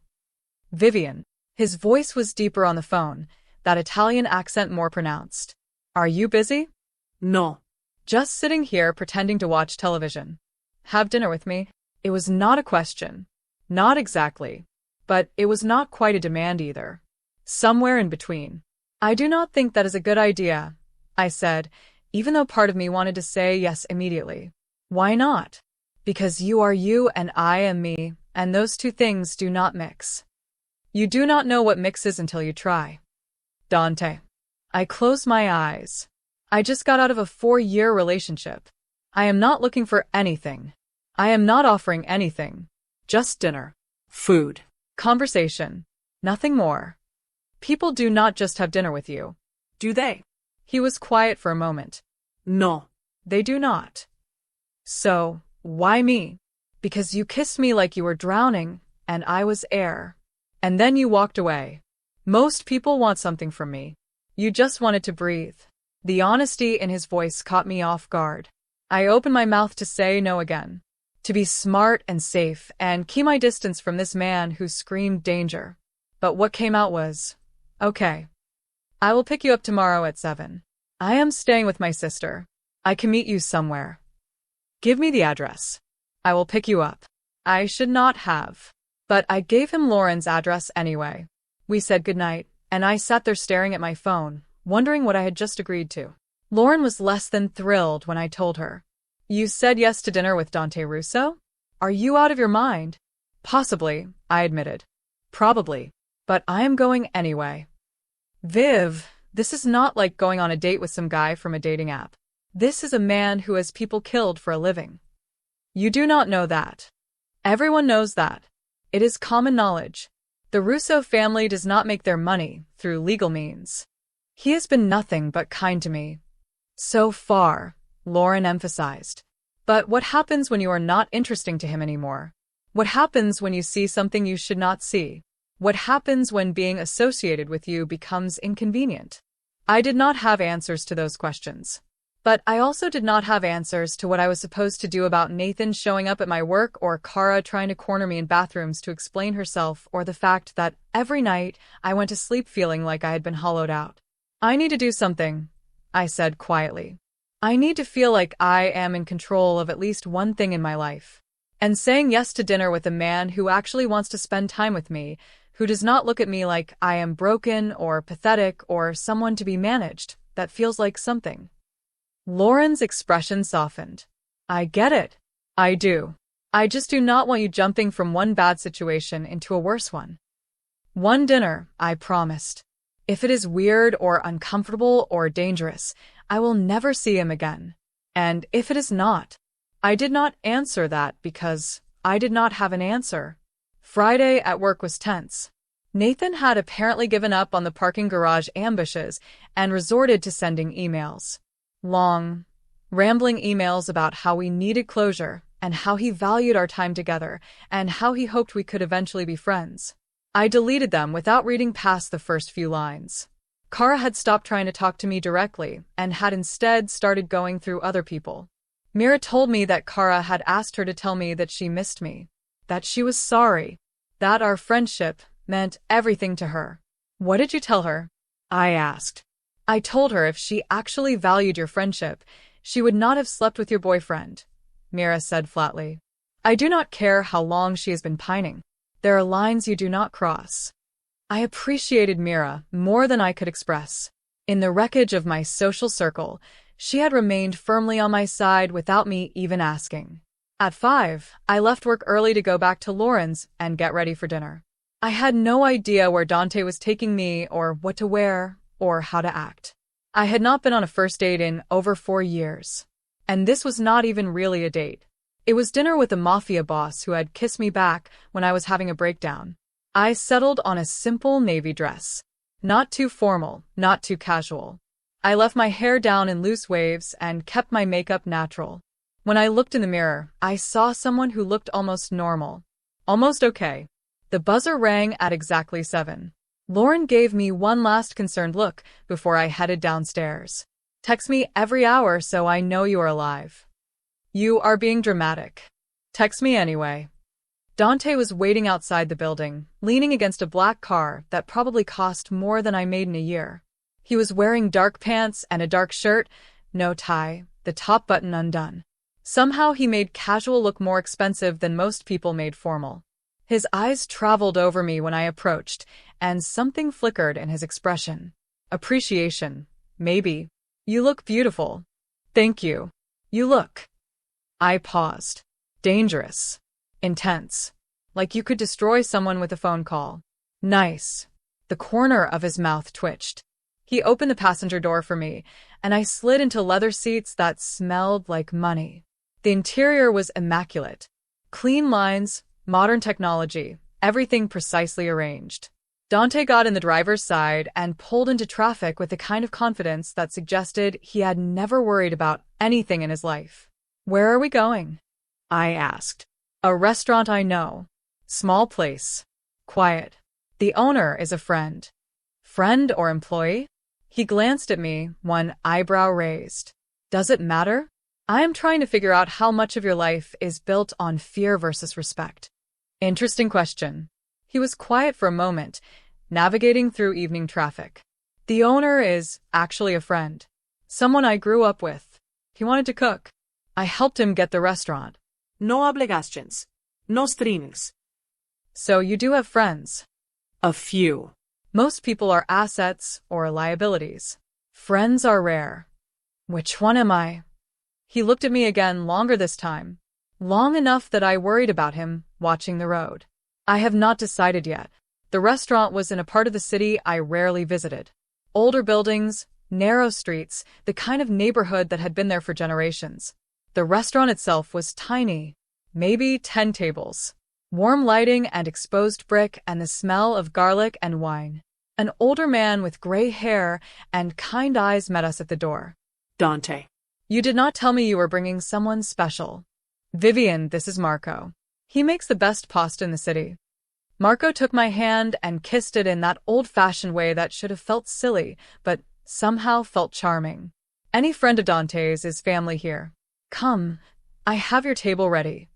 "Vivian." His voice was deeper on the phone, that Italian accent more pronounced. "Are you busy?" No. "Just sitting here pretending to watch television. Have dinner with me?" It was not a question. Not exactly. But it was not quite a demand either. Somewhere in between. I do not think that is a good idea, I said, even though part of me wanted to say yes immediately. Why not? Because you are you and I am me, and those two things do not mix. You do not know what mixes until you try. Dante. I closed my eyes. I just got out of a 4-year relationship. I am not looking for anything. I am not offering anything. Just dinner. Food. Conversation. Nothing more. People do not just have dinner with you. Do they? He was quiet for a moment. No. They do not. So, why me? Because you kissed me like you were drowning, and I was air. And then you walked away. Most people want something from me. You just wanted to breathe. The honesty in his voice caught me off guard. I opened my mouth to say no again. To be smart and safe and keep my distance from this man who screamed danger. But what came out was, okay. I will pick you up tomorrow at 7. I am staying with my sister. I can meet you somewhere. Give me the address. I will pick you up. I should not have. But I gave him Lauren's address anyway. We said goodnight, and I sat there staring at my phone, wondering what I had just agreed to. Lauren was less than thrilled when I told her. You said yes to dinner with Dante Russo? Are you out of your mind? Possibly, I admitted. Probably. But I am going anyway. Viv, this is not like going on a date with some guy from a dating app. This is a man who has people killed for a living. You do not know that. Everyone knows that. It is common knowledge. The Russo family does not make their money through legal means. He has been nothing but kind to me. So far, Lauren emphasized. But what happens when you are not interesting to him anymore? What happens when you see something you should not see? What happens when being associated with you becomes inconvenient? I did not have answers to those questions. But I also did not have answers to what I was supposed to do about Nathan showing up at my work or Kara trying to corner me in bathrooms to explain herself or the fact that every night I went to sleep feeling like I had been hollowed out. I need to do something, I said quietly. I need to feel like I am in control of at least one thing in my life. And saying yes to dinner with a man who actually wants to spend time with me, who does not look at me like I am broken or pathetic or someone to be managed, that feels like something. Lauren's expression softened. I get it. I do. I just do not want you jumping from one bad situation into a worse one. One dinner, I promised. If it is weird or uncomfortable or dangerous, I will never see him again. And if it is not, I did not answer that because I did not have an answer. Friday at work was tense. Nathan had apparently given up on the parking garage ambushes and resorted to sending emails. Long, rambling emails about how we needed closure and how he valued our time together and how he hoped we could eventually be friends. I deleted them without reading past the first few lines. Kara had stopped trying to talk to me directly and had instead started going through other people. Mira told me that Kara had asked her to tell me that she missed me, that she was sorry, that our friendship meant everything to her. What did you tell her? I asked. I told her if she actually valued your friendship, she would not have slept with your boyfriend, Mira said flatly. I do not care how long she has been pining. There are lines you do not cross. I appreciated Mira more than I could express. In the wreckage of my social circle, she had remained firmly on my side without me even asking. At 5, I left work early to go back to Lauren's and get ready for dinner. I had no idea where Dante was taking me or what to wear or how to act. I had not been on a first date in over 4 years. And this was not even really a date. It was dinner with a Mafia boss who had kissed me back when I was having a breakdown. I settled on a simple navy dress. Not too formal, not too casual. I left my hair down in loose waves and kept my makeup natural. When I looked in the mirror, I saw someone who looked almost normal. Almost okay. The buzzer rang at exactly 7. Lauren gave me one last concerned look before I headed downstairs. Text me every hour so I know you are alive. You are being dramatic. Text me anyway. Dante was waiting outside the building, leaning against a black car that probably cost more than I made in a year. He was wearing dark pants and a dark shirt, no tie, the top button undone. Somehow he made casual look more expensive than most people made formal. His eyes traveled over me when I approached, and something flickered in his expression. Appreciation, maybe. You look beautiful. Thank you. You look. I paused. Dangerous. Intense. Like you could destroy someone with a phone call. Nice. The corner of his mouth twitched. He opened the passenger door for me, and I slid into leather seats that smelled like money. The interior was immaculate. Clean lines, modern technology, everything precisely arranged. Dante got in the driver's side and pulled into traffic with the kind of confidence that suggested he had never worried about anything in his life. Where are we going? I asked. A restaurant I know. Small place. Quiet. The owner is a friend. Friend or employee? He glanced at me, one eyebrow raised. Does it matter? I am trying to figure out how much of your life is built on fear versus respect. Interesting question. He was quiet for a moment, navigating through evening traffic. The owner is actually a friend. Someone I grew up with. He wanted to cook. I helped him get the restaurant. No obligations. No strings. So you do have friends. A few. Most people are assets or liabilities. Friends are rare. Which one am I? He looked at me again longer this time. Long enough that I worried about him watching the road. I have not decided yet. The restaurant was in a part of the city I rarely visited. Older buildings, narrow streets, the kind of neighborhood that had been there for generations. The restaurant itself was tiny, maybe 10 tables. Warm lighting and exposed brick and the smell of garlic and wine. An older man with gray hair and kind eyes met us at the door. Dante. You did not tell me you were bringing someone special. Vivian, this is Marco. He makes the best pasta in the city. Marco took my hand and kissed it in that old-fashioned way that should have felt silly, but somehow felt charming. Any friend of Dante's is family here. Come, I have your table ready.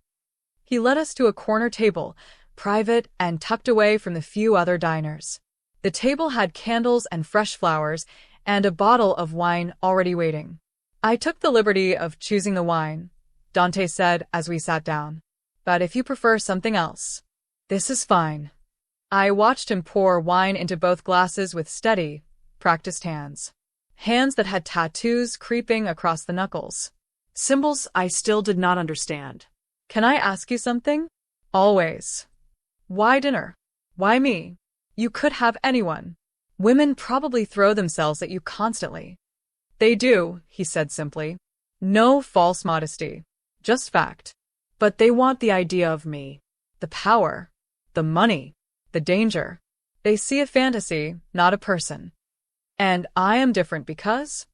He led us to a corner table, private and tucked away from the few other diners. The table had candles and fresh flowers, and a bottle of wine already waiting. I took the liberty of choosing the wine, Dante said as we sat down. But if you prefer something else, this is fine. I watched him pour wine into both glasses with steady, practiced hands. Hands that had tattoos creeping across the knuckles. Symbols I still did not understand. Can I ask you something? Always. Why dinner? Why me? You could have anyone. Women probably throw themselves at you constantly. They do, he said simply. No false modesty. Just fact. But they want the idea of me. The power. The money. The danger. They see a fantasy, not a person. And I am different because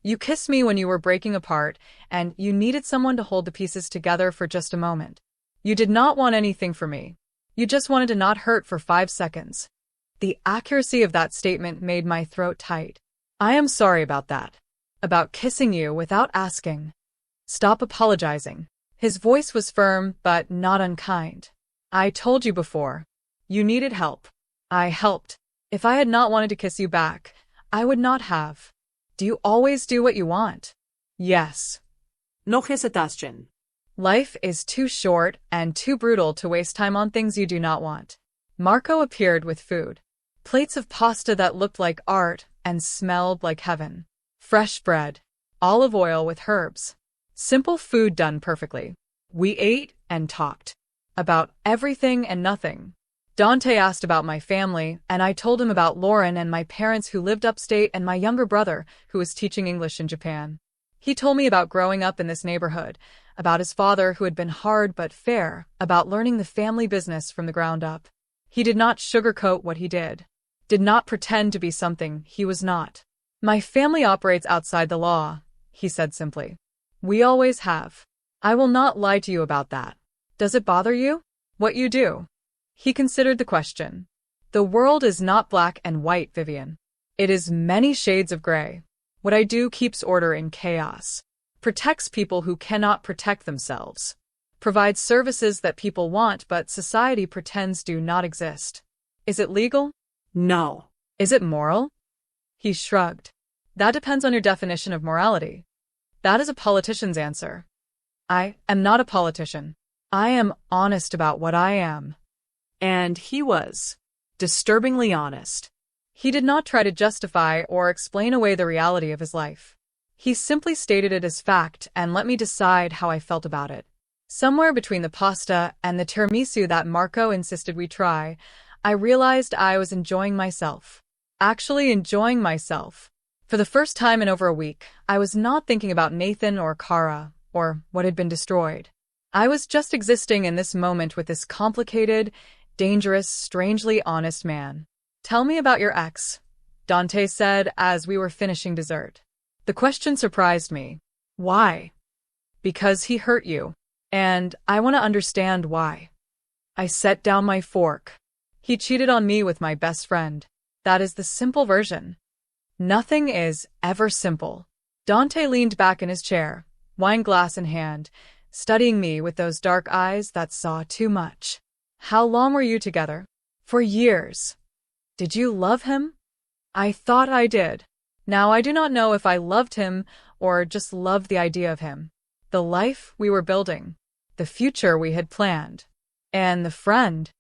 you kissed me when you were breaking apart, and you needed someone to hold the pieces together for just a moment. You did not want anything from me. You just wanted to not hurt for 5 seconds. The accuracy of that statement made my throat tight. I am sorry about that. About kissing you without asking. Stop apologizing. His voice was firm, but not unkind. I told you before. You needed help. I helped. If I had not wanted to kiss you back, I would not have. Do you always do what you want? Yes. No hesitation. Life is too short and too brutal to waste time on things you do not want. Marco appeared with food. Plates of pasta that looked like art and smelled like heaven. Fresh bread. Olive oil with herbs. Simple food done perfectly. We ate and talked. About everything and nothing. Dante asked about my family, and I told him about Lauren and my parents who lived upstate and my younger brother who was teaching English in Japan. He told me about growing up in this neighborhood, about his father who had been hard but fair, about learning the family business from the ground up. He did not sugarcoat what he did not pretend to be something he was not. My family operates outside the law, he said simply. We always have. I will not lie to you about that. Does it bother you? What you do? He considered the question. The world is not black and white, Vivian. It is many shades of gray. What I do keeps order in chaos. Protects people who cannot protect themselves. Provides services that people want but society pretends do not exist. Is it legal? No. Is it moral? He shrugged. That depends on your definition of morality. That is a politician's answer. I am not a politician. I am honest about what I am. And he was disturbingly honest. He did not try to justify or explain away the reality of his life. He simply stated it as fact and let me decide how I felt about it. Somewhere between the pasta and the tiramisu that Marco insisted we try, I realized I was enjoying myself. Actually enjoying myself. For the first time in over a week, I was not thinking about Nathan or Kara, or what had been destroyed. I was just existing in this moment with this complicated, dangerous, strangely honest man. Tell me about your ex, Dante said as we were finishing dessert. The question surprised me. Why? Because he hurt you. And I want to understand why. I set down my fork. He cheated on me with my best friend. That is the simple version. Nothing is ever simple. Dante leaned back in his chair, wine glass in hand, studying me with those dark eyes that saw too much. How long were you together? For years. Did you love him? I thought I did. Now I do not know if I loved him or just loved the idea of him. The life we were building. The future we had planned. And the friend.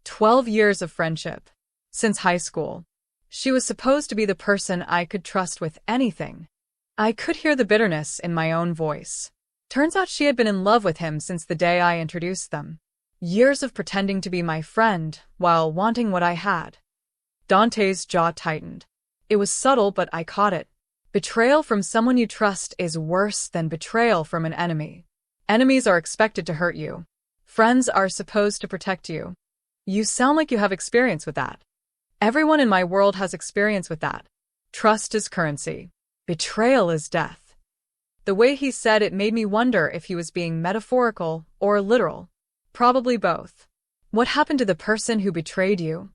12 years of friendship. Since high school. She was supposed to be the person I could trust with anything. I could hear the bitterness in my own voice. Turns out she had been in love with him since the day I introduced them. Years of pretending to be my friend while wanting what I had. Dante's jaw tightened. It was subtle, but I caught it. Betrayal from someone you trust is worse than betrayal from an enemy. Enemies are expected to hurt you. Friends are supposed to protect you. You sound like you have experience with that. Everyone in my world has experience with that. Trust is currency. Betrayal is death. The way he said it made me wonder if he was being metaphorical or literal. Probably both. What happened to the person who betrayed you?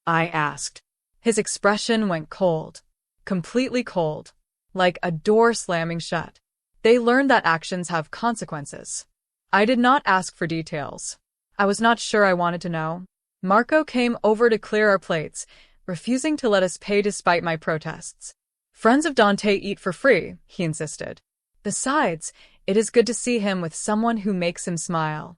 I asked. His expression went cold. Completely cold. Like a door slamming shut. They learned that actions have consequences. I did not ask for details. I was not sure I wanted to know. Marco came over to clear our plates, refusing to let us pay despite my protests. Friends of Dante eat for free, he insisted. Besides, it is good to see him with someone who makes him smile.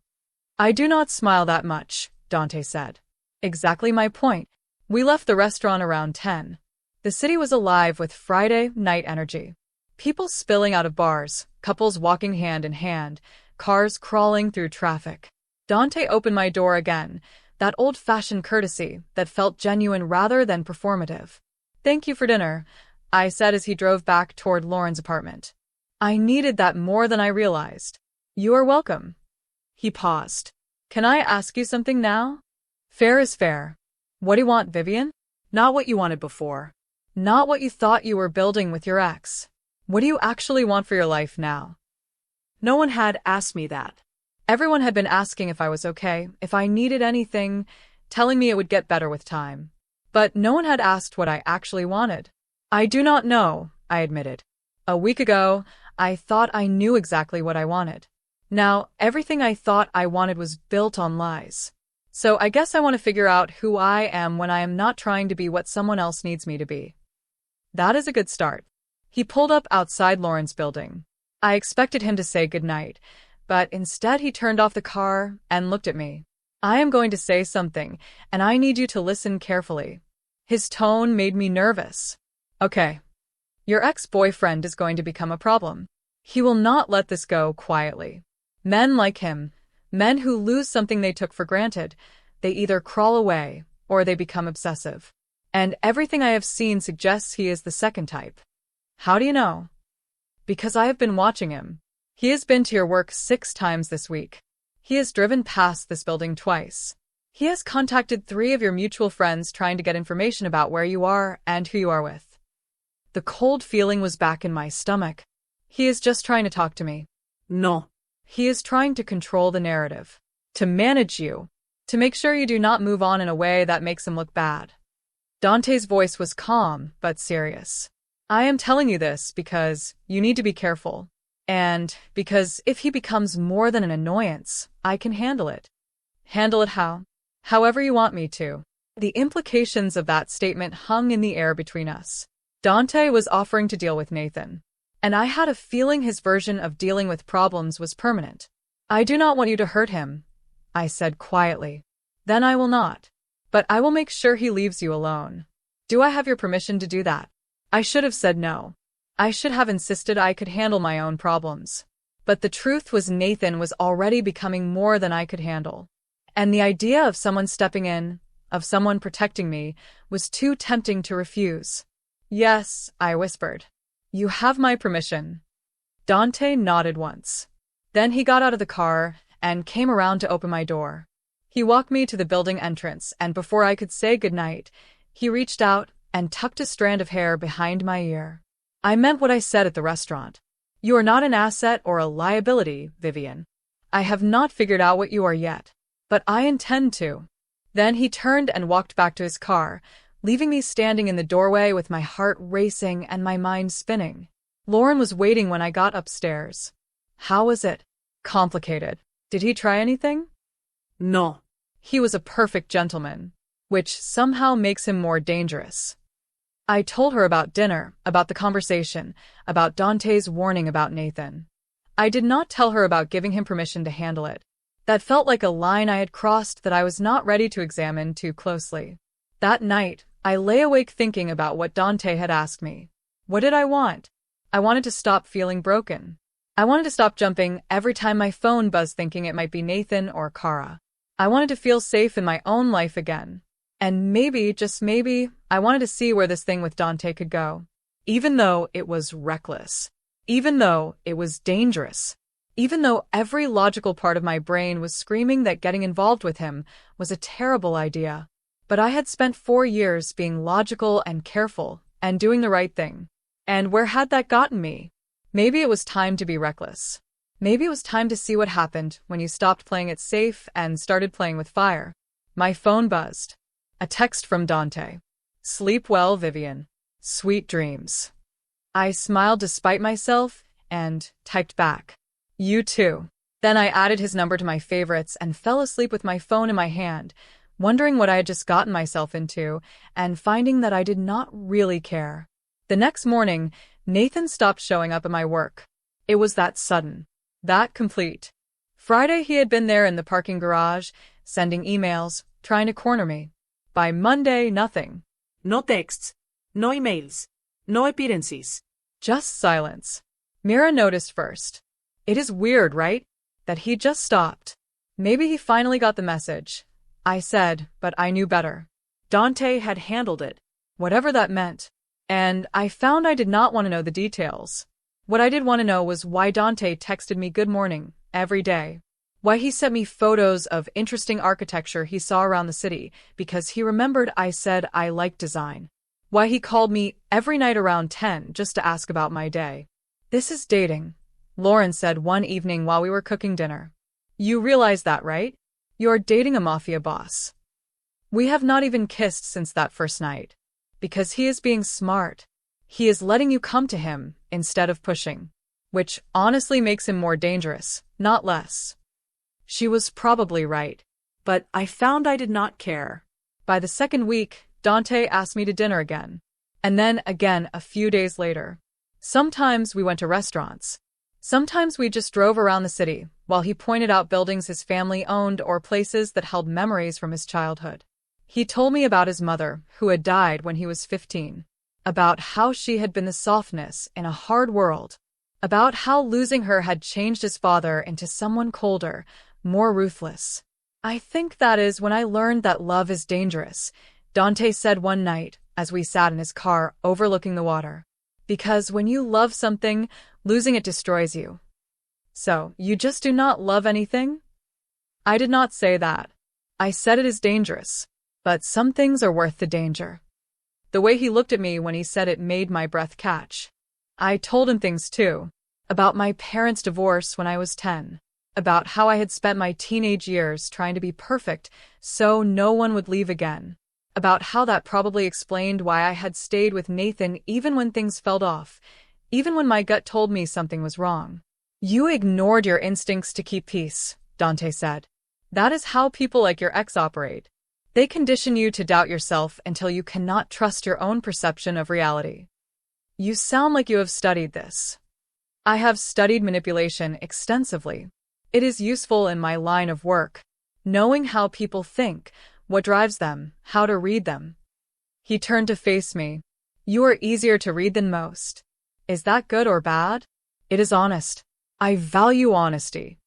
I do not smile that much, Dante said. Exactly my point. We left the restaurant around 10. The city was alive with Friday night energy. People spilling out of bars, couples walking hand in hand, cars crawling through traffic. Dante opened my door again, that old-fashioned courtesy that felt genuine rather than performative. Thank you for dinner, I said as he drove back toward Lauren's apartment. I needed that more than I realized. You are welcome. He paused. Can I ask you something now? Fair is fair. What do you want, Vivian? Not what you wanted before. Not what you thought you were building with your ex. What do you actually want for your life now? No one had asked me that. Everyone had been asking if I was okay, if I needed anything, telling me it would get better with time. But no one had asked what I actually wanted. I do not know, I admitted. A week ago, I thought I knew exactly what I wanted. Now, everything I thought I wanted was built on lies. So I guess I want to figure out who I am when I am not trying to be what someone else needs me to be. That is a good start. He pulled up outside Lauren's building. I expected him to say goodnight, but instead he turned off the car and looked at me. I am going to say something, and I need you to listen carefully. His tone made me nervous. Okay. Your ex-boyfriend is going to become a problem. He will not let this go quietly. Men like him, men who lose something they took for granted, they either crawl away or they become obsessive. And everything I have seen suggests he is the second type. How do you know? Because I have been watching him. He has been to your work 6 times this week. He has driven past this building twice. He has contacted 3 of your mutual friends trying to get information about where you are and who you are with. The cold feeling was back in my stomach. He is just trying to talk to me. No. He is trying to control the narrative. To manage you. To make sure you do not move on in a way that makes him look bad. Dante's voice was calm, but serious. I am telling you this because you need to be careful. And because if he becomes more than an annoyance, I can handle it. Handle it how? However you want me to. The implications of that statement hung in the air between us. Dante was offering to deal with Nathan. And I had a feeling his version of dealing with problems was permanent. I do not want you to hurt him, I said quietly. Then I will not. But I will make sure he leaves you alone. Do I have your permission to do that? I should have said no. I should have insisted I could handle my own problems. But the truth was Nathan was already becoming more than I could handle. And the idea of someone stepping in, of someone protecting me, was too tempting to refuse. Yes, I whispered. You have my permission. Dante nodded once. Then he got out of the car and came around to open my door. He walked me to the building entrance, and before I could say goodnight, he reached out and tucked a strand of hair behind my ear. I meant what I said at the restaurant. You are not an asset or a liability, Vivian. I have not figured out what you are yet, but I intend to. Then he turned and walked back to his car, leaving me standing in the doorway with my heart racing and my mind spinning. Lauren was waiting when I got upstairs. How was it? Complicated. Did he try anything? No. He was a perfect gentleman, which somehow makes him more dangerous. I told her about dinner, about the conversation, about Dante's warning about Nathan. I did not tell her about giving him permission to handle it. That felt like a line I had crossed that I was not ready to examine too closely. That night, I lay awake thinking about what Dante had asked me. What did I want? I wanted to stop feeling broken. I wanted to stop jumping every time my phone buzzed thinking it might be Nathan or Kara. I wanted to feel safe in my own life again. And maybe, just maybe, I wanted to see where this thing with Dante could go. Even though it was reckless. Even though it was dangerous. Even though every logical part of my brain was screaming that getting involved with him was a terrible idea. But I had spent 4 years being logical and careful and doing the right thing. And where had that gotten me? Maybe it was time to be reckless. Maybe it was time to see what happened when you stopped playing it safe and started playing with fire. My phone buzzed. A text from Dante. Sleep well, Vivian. Sweet dreams. I smiled despite myself and typed back. You too. Then I added his number to my favorites and fell asleep with my phone in my hand, wondering what I had just gotten myself into and finding that I did not really care. The next morning, Nathan stopped showing up at my work. It was that sudden. That complete. Friday he had been there in the parking garage, sending emails, trying to corner me. By Monday, nothing. No texts. No emails. No appearances. Just silence. Mira noticed first. It is weird, right? That he just stopped. Maybe he finally got the message. I said, but I knew better. Dante had handled it. Whatever that meant. And I found I did not want to know the details. What I did want to know was why Dante texted me good morning every day. Why he sent me photos of interesting architecture he saw around the city because he remembered I said I liked design. Why he called me every night around 10 just to ask about my day. This is dating, Lauren said one evening while we were cooking dinner. You realize that, right? You're dating a mafia boss. We have not even kissed since that first night. Because he is being smart. He is letting you come to him instead of pushing. Which honestly makes him more dangerous, not less. She was probably right. But I found I did not care. By the second week, Dante asked me to dinner again. And then again a few days later. Sometimes we went to restaurants. Sometimes we just drove around the city, while he pointed out buildings his family owned or places that held memories from his childhood. He told me about his mother, who had died when he was 15. About how she had been the softness in a hard world. About how losing her had changed his father into someone colder, more ruthless. I think that is when I learned that love is dangerous, Dante said one night as we sat in his car overlooking the water. Because when you love something, losing it destroys you. So, you just do not love anything? I did not say that. I said it is dangerous. But some things are worth the danger. The way he looked at me when he said it made my breath catch. I told him things too. About my parents' divorce when I was 10. About how I had spent my teenage years trying to be perfect so no one would leave again. About how that probably explained why I had stayed with Nathan even when things felt off, even when my gut told me something was wrong. You ignored your instincts to keep peace, Dante said. That is how people like your ex operate. They condition you to doubt yourself until you cannot trust your own perception of reality. You sound like you have studied this. I have studied manipulation extensively. It is useful in my line of work, knowing how people think, what drives them, how to read them. He turned to face me. You are easier to read than most. Is that good or bad? It is honest. I value honesty.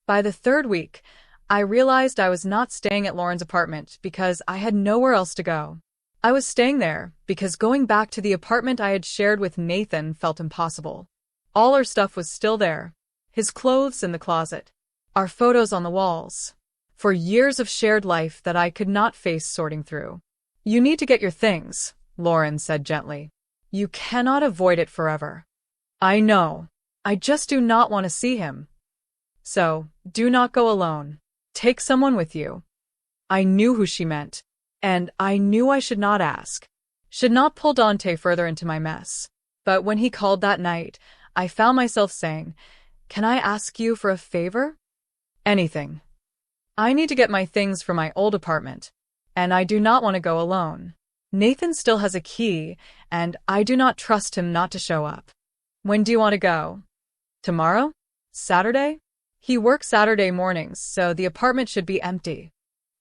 By the third week, I realized I was not staying at Lauren's apartment because I had nowhere else to go. I was staying there because going back to the apartment I had shared with Nathan felt impossible. All our stuff was still there. His clothes in the closet. Our photos on the walls. For years of shared life that I could not face sorting through. You need to get your things, Lauren said gently. You cannot avoid it forever. I know. I just do not want to see him. So, do not go alone. Take someone with you. I knew who she meant, and I knew I should not ask. Should not pull Dante further into my mess. But when he called that night, I found myself saying, "Can I ask you for a favor?" Anything. I need to get my things from my old apartment, and I do not want to go alone. Nathan still has a key, and I do not trust him not to show up. When do you want to go? Tomorrow? Saturday? He works Saturday mornings, so the apartment should be empty.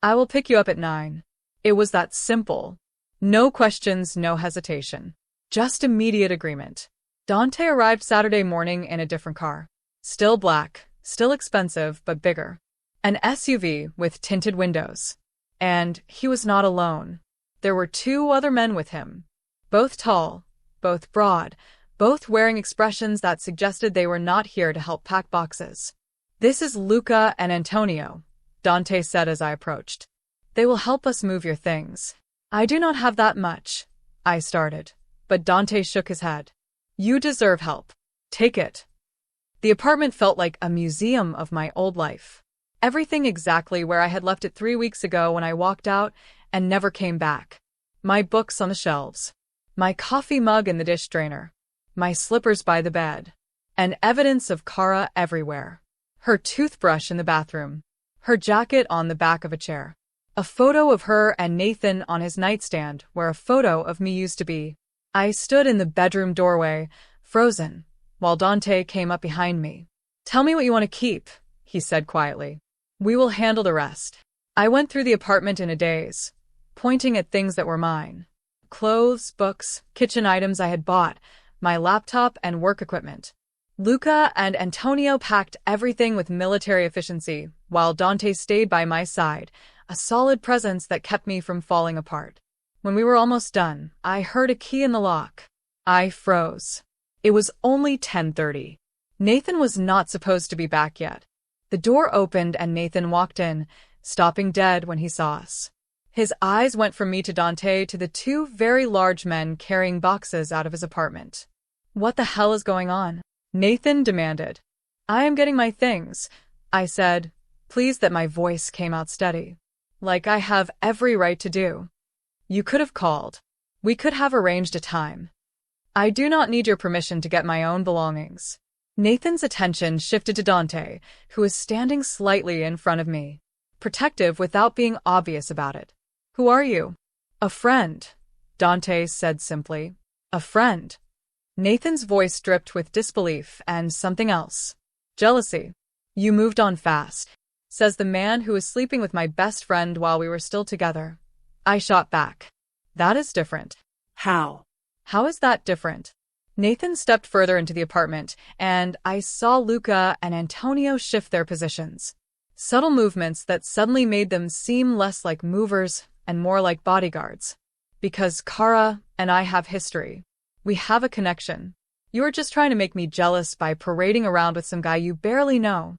I will pick you up at 9. It was that simple. No questions, no hesitation. Just immediate agreement. Dante arrived Saturday morning in a different car. Still black, still expensive, but bigger. An SUV with tinted windows. And he was not alone. There were 2 other men with him. Both tall, both broad, both wearing expressions that suggested they were not here to help pack boxes. This is Luca and Antonio, Dante said as I approached. They will help us move your things. I do not have that much, I started, but Dante shook his head. You deserve help. Take it. The apartment felt like a museum of my old life. Everything exactly where I had left it 3 weeks ago when I walked out and never came back. My books on the shelves. My coffee mug in the dish drainer. My slippers by the bed. And evidence of Kara everywhere. Her toothbrush in the bathroom. Her jacket on the back of a chair. A photo of her and Nathan on his nightstand where a photo of me used to be. I stood in the bedroom doorway, frozen, while Dante came up behind me. Tell me what you want to keep, he said quietly. We will handle the rest. I went through the apartment in a daze, pointing at things that were mine. Clothes, books, kitchen items I had bought, my laptop and work equipment. Luca and Antonio packed everything with military efficiency, while Dante stayed by my side, a solid presence that kept me from falling apart. When we were almost done, I heard a key in the lock. I froze. It was only 10:30. Nathan was not supposed to be back yet. The door opened and Nathan walked in, stopping dead when he saw us. His eyes went from me to Dante to the 2 very large men carrying boxes out of his apartment. What the hell is going on? Nathan demanded. I am getting my things, I said, pleased that my voice came out steady. Like I have every right to do. You could have called. We could have arranged a time. I do not need your permission to get my own belongings. Nathan's attention shifted to Dante, who was standing slightly in front of me, protective without being obvious about it. Who are you? A friend, Dante said simply. A friend. Nathan's voice dripped with disbelief and something else. Jealousy. You moved on fast, says the man who was sleeping with my best friend while we were still together. I shot back. That is different. How? How is that different? Nathan stepped further into the apartment, and I saw Luca and Antonio shift their positions. Subtle movements that suddenly made them seem less like movers and more like bodyguards. Because Kara and I have history. We have a connection. You are just trying to make me jealous by parading around with some guy you barely know.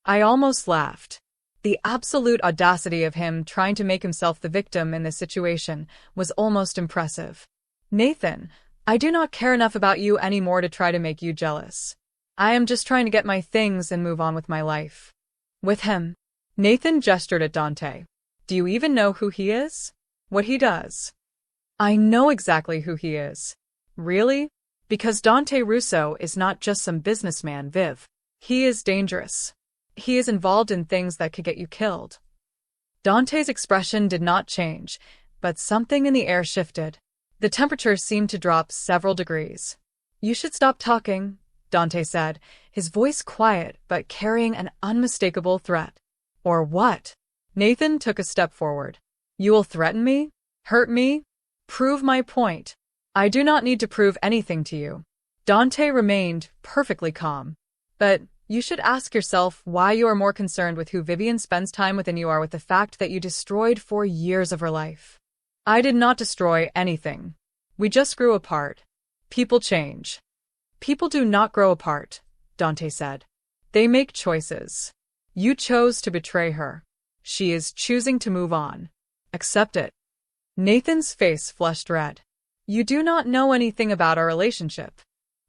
I almost laughed. The absolute audacity of him trying to make himself the victim in this situation was almost impressive. Nathan, I do not care enough about you anymore to try to make you jealous. I am just trying to get my things and move on with my life. With him. Nathan gestured at Dante. Do you even know who he is? What he does? I know exactly who he is. Really? Because Dante Russo is not just some businessman, Viv. He is dangerous. He is involved in things that could get you killed. Dante's expression did not change, but something in the air shifted. The temperature seemed to drop several degrees. You should stop talking, Dante said, his voice quiet but carrying an unmistakable threat. Or what? Nathan took a step forward. You will threaten me? Hurt me? Prove my point. I do not need to prove anything to you. Dante remained perfectly calm. But you should ask yourself why you are more concerned with who Vivian spends time with than you are with the fact that you destroyed 4 years of her life. I did not destroy anything. We just grew apart. People change. People do not grow apart, Dante said. They make choices. You chose to betray her. She is choosing to move on. Accept it. Nathan's face flushed red. You do not know anything about our relationship.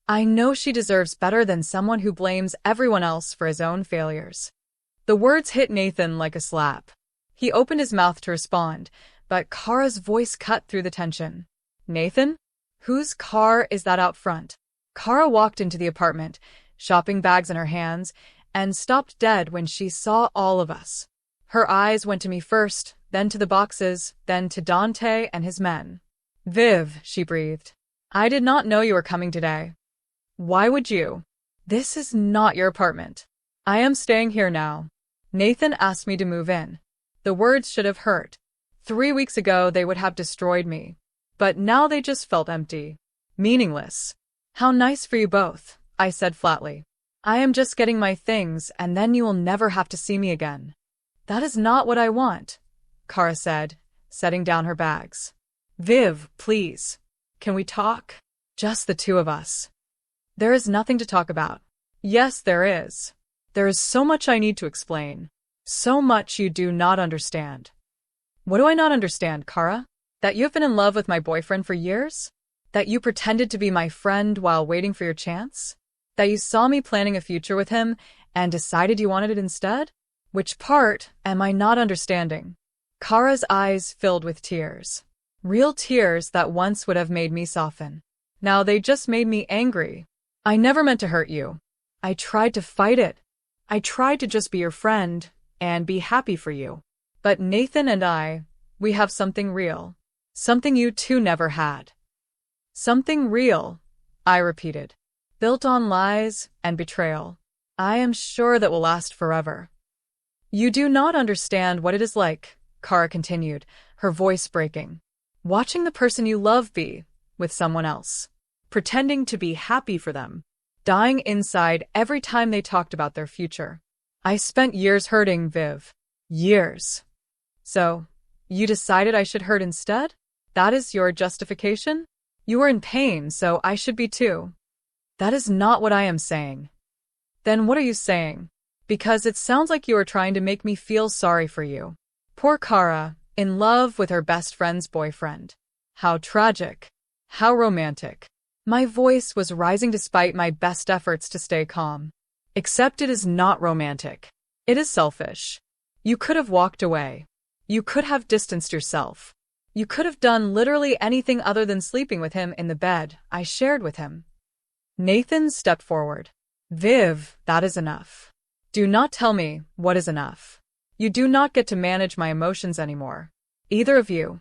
I know she deserves better than someone who blames everyone else for his own failures. The words hit Nathan like a slap. He opened his mouth to respond, but Kara's voice cut through the tension. Nathan? Whose car is that out front? Kara walked into the apartment, shopping bags in her hands, and stopped dead when she saw all of us. Her eyes went to me first, then to the boxes, then to Dante and his men. Viv, she breathed. I did not know you were coming today. Why would you? This is not your apartment. I am staying here now. Nathan asked me to move in. The words should have hurt. 3 weeks ago they would have destroyed me. But now they just felt empty. Meaningless. How nice for you both, I said flatly. I am just getting my things and then you will never have to see me again. That is not what I want, Kara said, setting down her bags. Viv, please. Can we talk? Just the two of us. There is nothing to talk about. Yes, there is. There is so much I need to explain. So much you do not understand. What do I not understand, Kara? That you have been in love with my boyfriend for years? That you pretended to be my friend while waiting for your chance? That you saw me planning a future with him and decided you wanted it instead? Which part am I not understanding? Kara's eyes filled with tears. Real tears that once would have made me soften. Now they just made me angry. I never meant to hurt you. I tried to fight it. I tried to just be your friend and be happy for you. But Nathan and I, we have something real. Something you two never had. Something real, I repeated. Built on lies and betrayal. I am sure that will last forever. You do not understand what it is like, Kara continued, her voice breaking. Watching the person you love be with someone else. Pretending to be happy for them, dying inside every time they talked about their future. I spent years hurting, Viv. Years. So, you decided I should hurt instead? That is your justification? You were in pain, so I should be too. That is not what I am saying. Then what are you saying? Because it sounds like you are trying to make me feel sorry for you. Poor Kara, in love with her best friend's boyfriend. How tragic. How romantic. My voice was rising despite my best efforts to stay calm. Except it is not romantic. It is selfish. You could have walked away. You could have distanced yourself. You could have done literally anything other than sleeping with him in the bed I shared with him. Nathan stepped forward. Viv, that is enough. Do not tell me what is enough. You do not get to manage my emotions anymore. Either of you.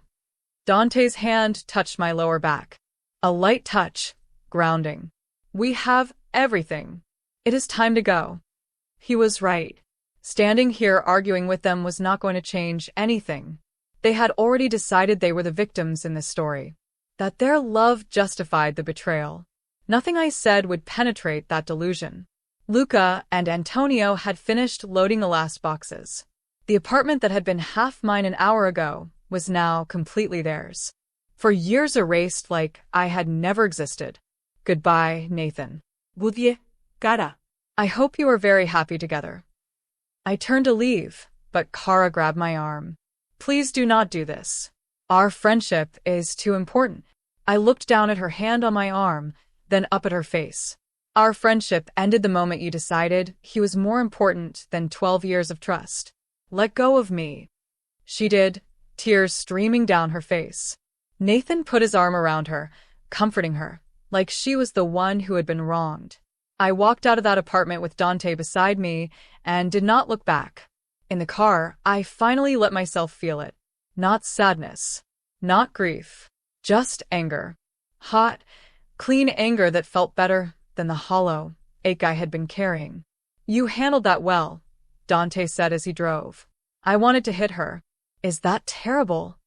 Dante's hand touched my lower back. A light touch, grounding. We have everything. It is time to go. He was right. Standing here arguing with them was not going to change anything. They had already decided they were the victims in this story. That their love justified the betrayal. Nothing I said would penetrate that delusion. Luca and Antonio had finished loading the last boxes. The apartment that had been half mine an hour ago was now completely theirs. For years erased like I had never existed. Goodbye, Nathan. Goodbye, Kara. I hope you are very happy together. I turned to leave, but Kara grabbed my arm. Please do not do this. Our friendship is too important. I looked down at her hand on my arm, then up at her face. Our friendship ended the moment you decided he was more important than 12 years of trust. Let go of me. She did, tears streaming down her face. Nathan put his arm around her, comforting her, like she was the one who had been wronged. I walked out of that apartment with Dante beside me and did not look back. In the car, I finally let myself feel it. Not sadness. Not grief. Just anger. Hot, clean anger that felt better than the hollow, ache I had been carrying. You handled that well, Dante said as he drove. I wanted to hit her. Is that terrible?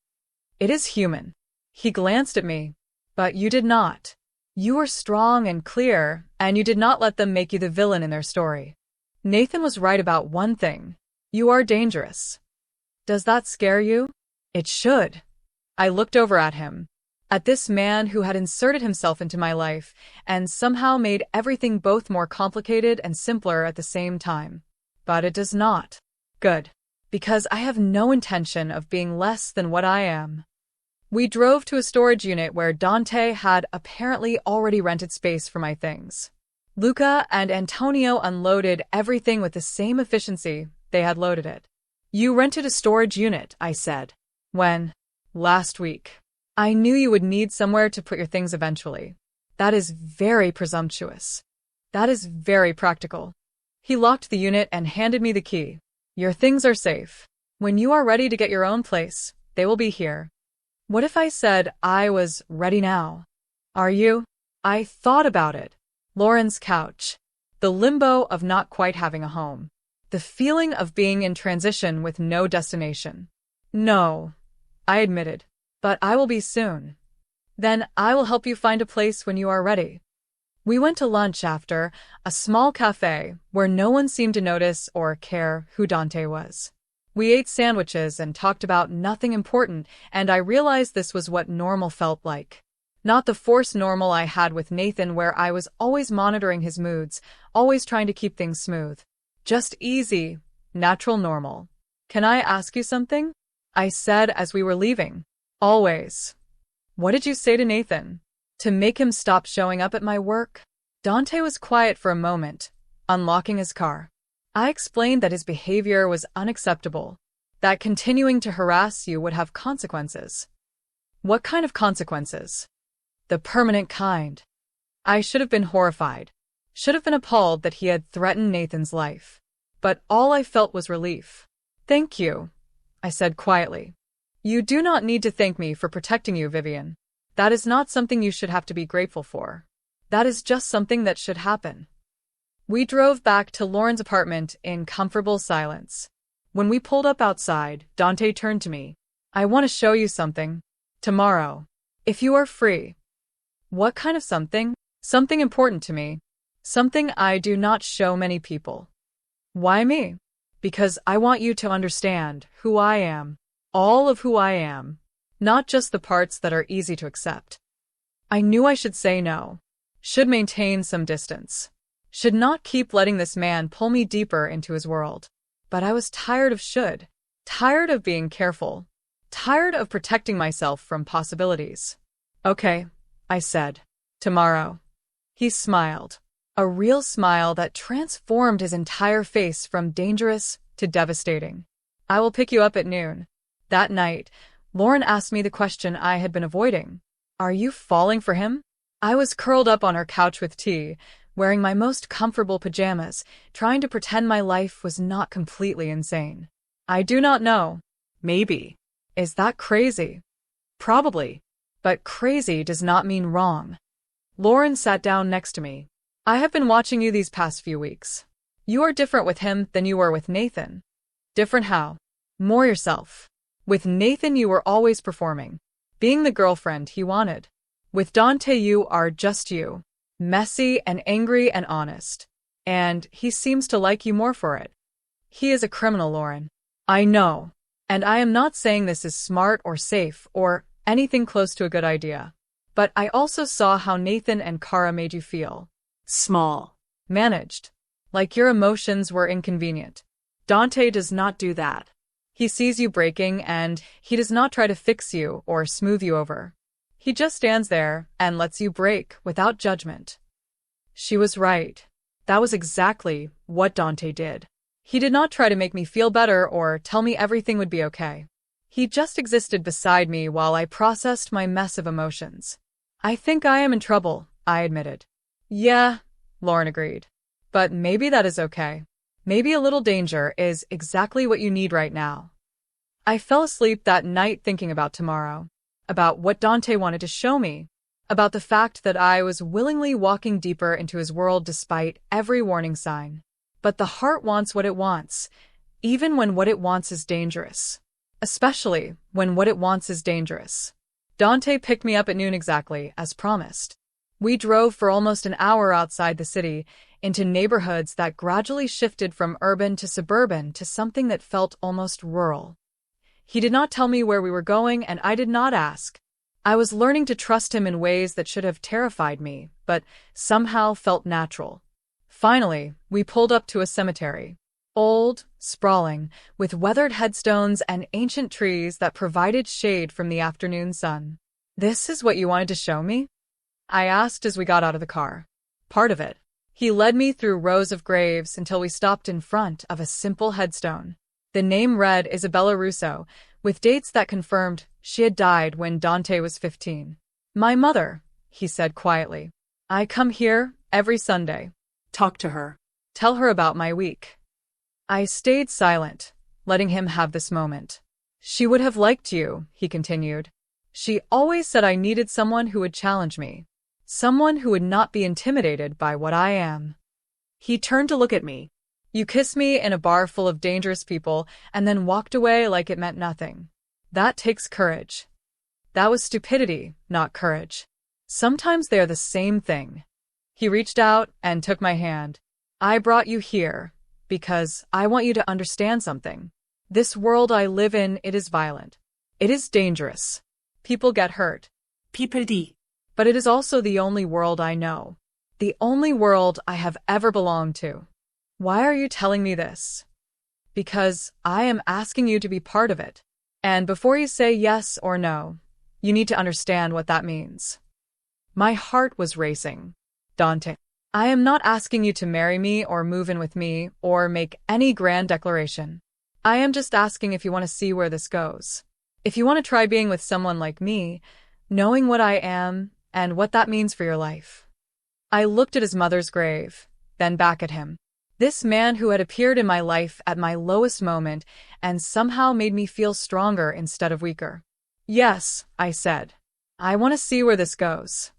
It is human. He glanced at me. But you did not. You were strong and clear, and you did not let them make you the villain in their story. Nathan was right about one thing. You are dangerous. Does that scare you? It should. I looked over at him. At this man who had inserted himself into my life and somehow made everything both more complicated and simpler at the same time. But it does not. Good. Because I have no intention of being less than what I am. We drove to a storage unit where Dante had apparently already rented space for my things. Luca and Antonio unloaded everything with the same efficiency they had loaded it. You rented a storage unit, I said. When? Last week. I knew you would need somewhere to put your things eventually. That is very presumptuous. That is very practical. He locked the unit and handed me the key. Your things are safe. When you are ready to get your own place, they will be here. What if I said I was ready now? Are you? I thought about it. Lauren's couch. The limbo of not quite having a home. The feeling of being in transition with no destination. No, I admitted. But I will be soon. Then I will help you find a place when you are ready. We went to lunch after, a small cafe where no one seemed to notice or care who Dante was. We ate sandwiches and talked about nothing important, and I realized this was what normal felt like. Not the forced normal I had with Nathan where I was always monitoring his moods, always trying to keep things smooth. Just easy, natural normal. Can I ask you something? I said as we were leaving. Always. What did you say to Nathan? To make him stop showing up at my work? Dante was quiet for a moment, unlocking his car. I explained that his behavior was unacceptable, that continuing to harass you would have consequences. What kind of consequences? The permanent kind. I should have been horrified, should have been appalled that he had threatened Nathan's life. But all I felt was relief. Thank you, I said quietly. You do not need to thank me for protecting you, Vivian. That is not something you should have to be grateful for. That is just something that should happen. We drove back to Lauren's apartment in comfortable silence. When we pulled up outside, Dante turned to me. I want to show you something. Tomorrow. If you are free. What kind of something? Something important to me. Something I do not show many people. Why me? Because I want you to understand who I am. All of who I am. Not just the parts that are easy to accept. I knew I should say no. Should maintain some distance. Should not keep letting this man pull me deeper into his world. But I was tired of should. Tired of being careful. Tired of protecting myself from possibilities. Okay, I said. Tomorrow. He smiled. A real smile that transformed his entire face from dangerous to devastating. I will pick you up at noon. That night, Lauren asked me the question I had been avoiding. Are you falling for him? I was curled up on her couch with tea, wearing my most comfortable pajamas, trying to pretend my life was not completely insane. I do not know. Maybe. Is that crazy? Probably. But crazy does not mean wrong. Lauren sat down next to me. I have been watching you these past few weeks. You are different with him than you were with Nathan. Different how? More yourself. With Nathan you were always performing, being the girlfriend he wanted. With Dante you are just you, messy and angry and honest. And he seems to like you more for it. He is a criminal, Lauren. I know. And I am not saying this is smart or safe or anything close to a good idea. But I also saw how Nathan and Kara made you feel. Small. Managed. Like your emotions were inconvenient. Dante does not do that. He sees you breaking and he does not try to fix you or smooth you over. He just stands there and lets you break without judgment. She was right. That was exactly what Dante did. He did not try to make me feel better or tell me everything would be okay. He just existed beside me while I processed my mess of emotions. I think I am in trouble, I admitted. Yeah, Lauren agreed. But maybe that is okay. Maybe a little danger is exactly what you need right now. I fell asleep that night thinking about tomorrow, about what Dante wanted to show me, about the fact that I was willingly walking deeper into his world despite every warning sign. But the heart wants what it wants, even when what it wants is dangerous. Especially when what it wants is dangerous. Dante picked me up at noon exactly, as promised. We drove for almost an hour outside the city, into neighborhoods that gradually shifted from urban to suburban to something that felt almost rural. He did not tell me where we were going, and I did not ask. I was learning to trust him in ways that should have terrified me, but somehow felt natural. Finally, we pulled up to a cemetery. Old, sprawling, with weathered headstones and ancient trees that provided shade from the afternoon sun. "This is what you wanted to show me?" I asked as we got out of the car. "Part of it." He led me through rows of graves until we stopped in front of a simple headstone. The name read Isabella Russo, with dates that confirmed she had died when Dante was 15. "My mother," he said quietly. "I come here every Sunday. Talk to her. Tell her about my week." I stayed silent, letting him have this moment. "She would have liked you," he continued. "She always said I needed someone who would challenge me. Someone who would not be intimidated by what I am." He turned to look at me. "You kissed me in a bar full of dangerous people and then walked away like it meant nothing. That takes courage." "That was stupidity, not courage. Sometimes they are the same thing." He reached out and took my hand. "I brought you here because I want you to understand something. This world I live in, it is violent. It is dangerous. People get hurt. People die. But it is also the only world I know. The only world I have ever belonged to. Why are you telling me this?" "Because I am asking you to be part of it. And before you say yes or no, you need to understand what that means." My heart was racing. "Dante, I am not asking you to marry me or move in with me or make any grand declaration. I am just asking if you want to see where this goes. If you want to try being with someone like me, knowing what I am and what that means for your life." I looked at his mother's grave, then back at him. This man who had appeared in my life at my lowest moment and somehow made me feel stronger instead of weaker. "Yes," I said. "I want to see where this goes."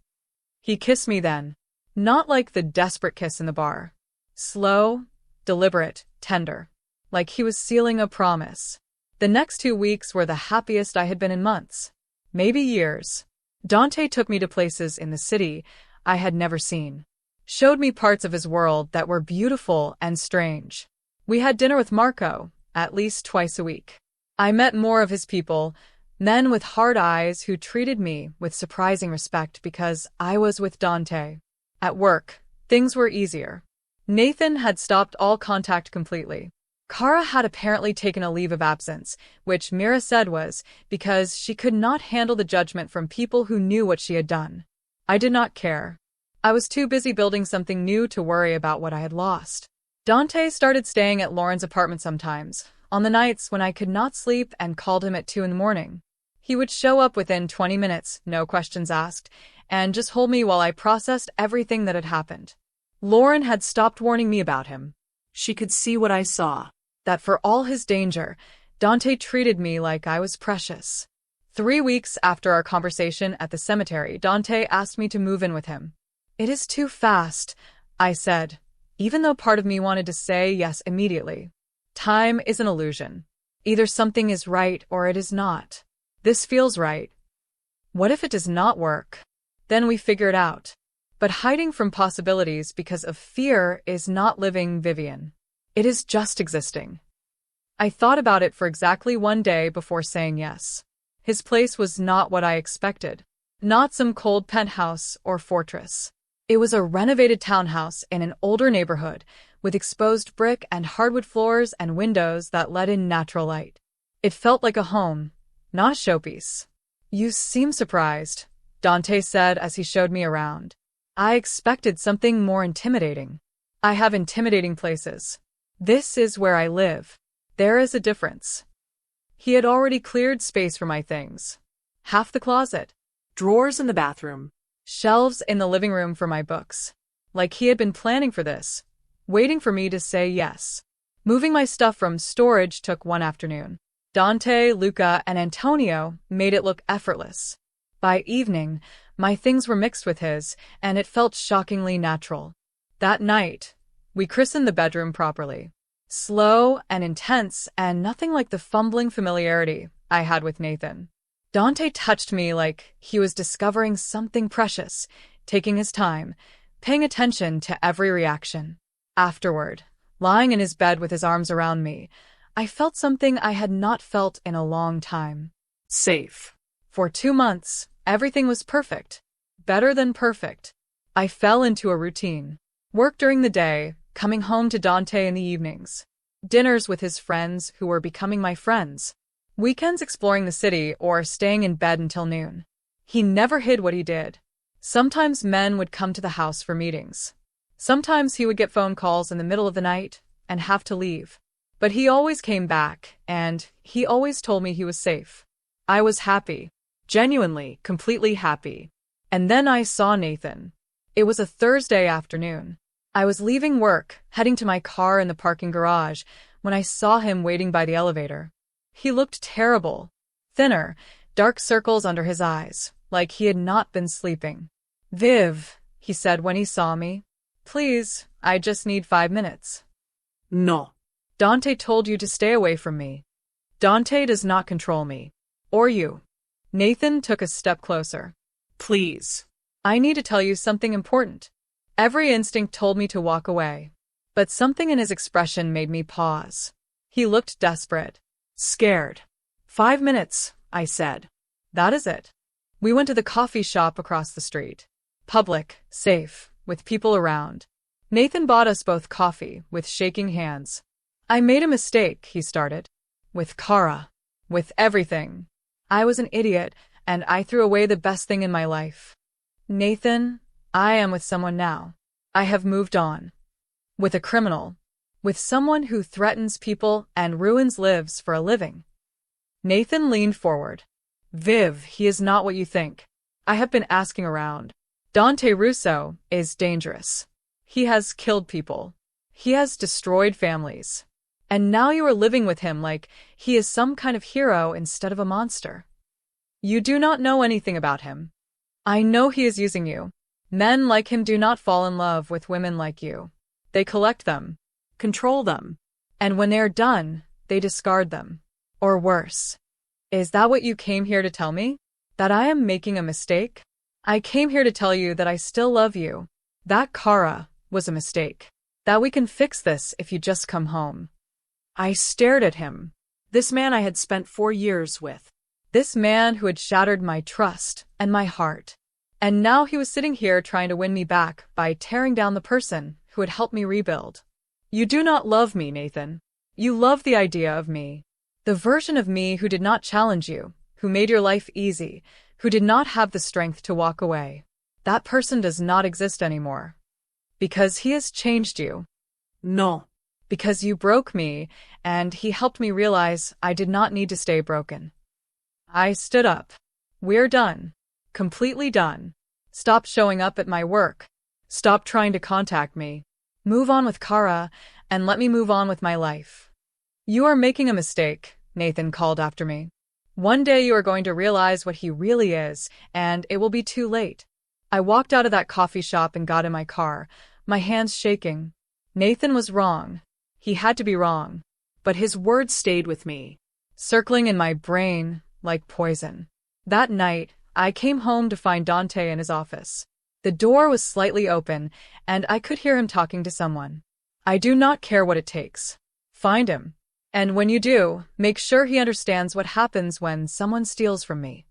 He kissed me then. Not like the desperate kiss in the bar. Slow, deliberate, tender. Like he was sealing a promise. The next 2 weeks were the happiest I had been in months. Maybe years. Dante took me to places in the city I had never seen. Showed me parts of his world that were beautiful and strange. We had dinner with Marco, at least twice a week. I met more of his people, men with hard eyes who treated me with surprising respect because I was with Dante. At work, things were easier. Nathan had stopped all contact completely. Kara had apparently taken a leave of absence, which Mira said was because she could not handle the judgment from people who knew what she had done. I did not care. I was too busy building something new to worry about what I had lost. Dante started staying at Lauren's apartment sometimes, on the nights when I could not sleep and called him at 2 a.m. He would show up within 20 minutes, no questions asked, and just hold me while I processed everything that had happened. Lauren had stopped warning me about him. She could see what I saw. That for all his danger, Dante treated me like I was precious. 3 weeks after our conversation at the cemetery, Dante asked me to move in with him. "It is too fast," I said, even though part of me wanted to say yes immediately. Time is an illusion. Either something is right or it is not. This feels right. What if it does not work? Then we figure it out. But hiding from possibilities because of fear is not living, Vivian. It is just existing. I thought about it for exactly 1 day before saying yes. His place was not what I expected. Not some cold penthouse or fortress. It was a renovated townhouse in an older neighborhood, with exposed brick and hardwood floors and windows that let in natural light. It felt like a home, not a showpiece. "You seem surprised," Dante said as he showed me around. "I expected something more intimidating. I have intimidating places. This is where I live. There is a difference." He had already cleared space for my things. Half the closet. Drawers in the bathroom. Shelves in the living room for my books. Like he had been planning for this, waiting for me to say yes. Moving my stuff from storage took 1 afternoon. Dante, Luca, and Antonio made it look effortless. By evening, My things were mixed with his, and it felt shockingly natural. That night, we christened the bedroom properly. Slow and intense, and nothing like the fumbling familiarity I had with Nathan. Dante touched me like he was discovering something precious, taking his time, paying attention to every reaction. Afterward, lying in his bed with his arms around me, I felt something I had not felt in a long time. Safe. For 2 months, everything was perfect. Better than perfect. I fell into a routine. Work during the day, coming home to Dante in the evenings. Dinners with his friends who were becoming my friends. Weekends exploring the city or staying in bed until noon. He never hid what he did. Sometimes men would come to the house for meetings. Sometimes he would get phone calls in the middle of the night and have to leave. But he always came back, and he always told me he was safe. I was happy. Genuinely, completely happy. And then I saw Nathan. It was a Thursday afternoon. I was leaving work, heading to my car in the parking garage, when I saw him waiting by the elevator. He looked terrible. Thinner, dark circles under his eyes, like he had not been sleeping. "Viv," he said when he saw me. "Please, I just need 5 minutes." No. Dante told you to stay away from me. Dante does not control me. Or you. Nathan took a step closer. Please. I need to tell you something important. Every instinct told me to walk away. But something in his expression made me pause. He looked desperate. Scared. 5 minutes, I said. That is it. We went to the coffee shop across the street. Public, safe, with people around. Nathan bought us both coffee, with shaking hands. "I made a mistake," he started. "With Kara. With everything. I was an idiot, and I threw away the best thing in my life. Nathan, I am with someone now. I have moved on. With a criminal. With someone who threatens people and ruins lives for a living." Nathan leaned forward. "Viv, he is not what you think. I have been asking around. Dante Russo is dangerous. He has killed people. He has destroyed families. And now you are living with him like he is some kind of hero instead of a monster. You do not know anything about him. I know he is using you. Men like him do not fall in love with women like you. They collect them, control them, and when they are done, they discard them. Or worse. Is that what you came here to tell me? That I am making a mistake? I came here to tell you that I still love you. That Kara was a mistake. That we can fix this if you just come home." I stared at him. This man I had spent 4 years with. This man who had shattered my trust and my heart. And now he was sitting here trying to win me back by tearing down the person who had helped me rebuild. "You do not love me, Nathan. You love the idea of me. The version of me who did not challenge you, who made your life easy, who did not have the strength to walk away. That person does not exist anymore. Because he has changed you. No. Because you broke me, and he helped me realize I did not need to stay broken." I stood up. "We're done. Completely done. Stop showing up at my work. Stop trying to contact me. Move on with Kara, and let me move on with my life." "You are making a mistake," Nathan called after me. "One day you are going to realize what he really is, and it will be too late." I walked out of that coffee shop and got in my car, my hands shaking. Nathan was wrong. He had to be wrong. But his words stayed with me, circling in my brain like poison. That night, I came home to find Dante in his office. The door was slightly open, and I could hear him talking to someone. "I do not care what it takes. Find him. And when you do, make sure he understands what happens when someone steals from me."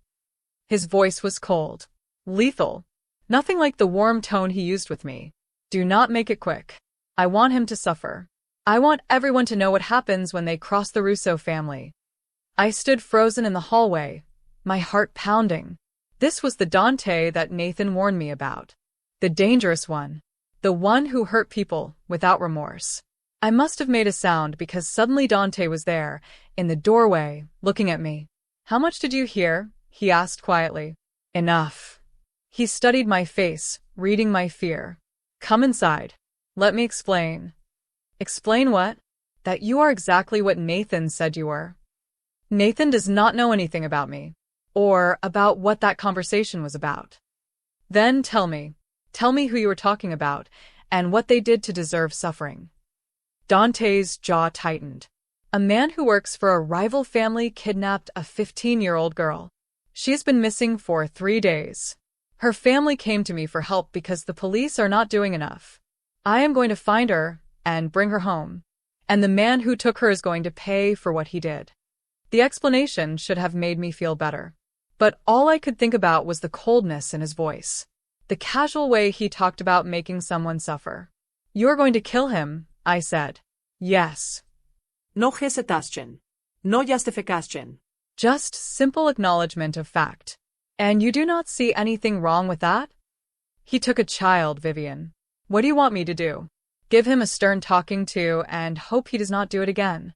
His voice was cold. Lethal. Nothing like the warm tone he used with me. "Do not make it quick. I want him to suffer. I want everyone to know what happens when they cross the Russo family." I stood frozen in the hallway, my heart pounding. This was the Dante that Nathan warned me about. The dangerous one. The one who hurt people without remorse. I must have made a sound because suddenly Dante was there, in the doorway, looking at me. "How much did you hear?" he asked quietly. "Enough." He studied my face, reading my fear. "Come inside. Let me explain." "Explain what?" "That you are exactly what Nathan said you were." Nathan does not know anything about me. Or about what that conversation was about. Then tell me. Tell me who you were talking about, and what they did to deserve suffering. Dante's jaw tightened. A man who works for a rival family kidnapped a 15-year-old girl. She has been missing for 3 days. Her family came to me for help because the police are not doing enough. I am going to find her and bring her home. And the man who took her is going to pay for what he did. The explanation should have made me feel better. But all I could think about was the coldness in his voice. The casual way he talked about making someone suffer. You're going to kill him, I said. Yes. No hesitación. No justificación. Just simple acknowledgement of fact. And you do not see anything wrong with that? He took a child, Vivian. What do you want me to do? Give him a stern talking to and hope he does not do it again.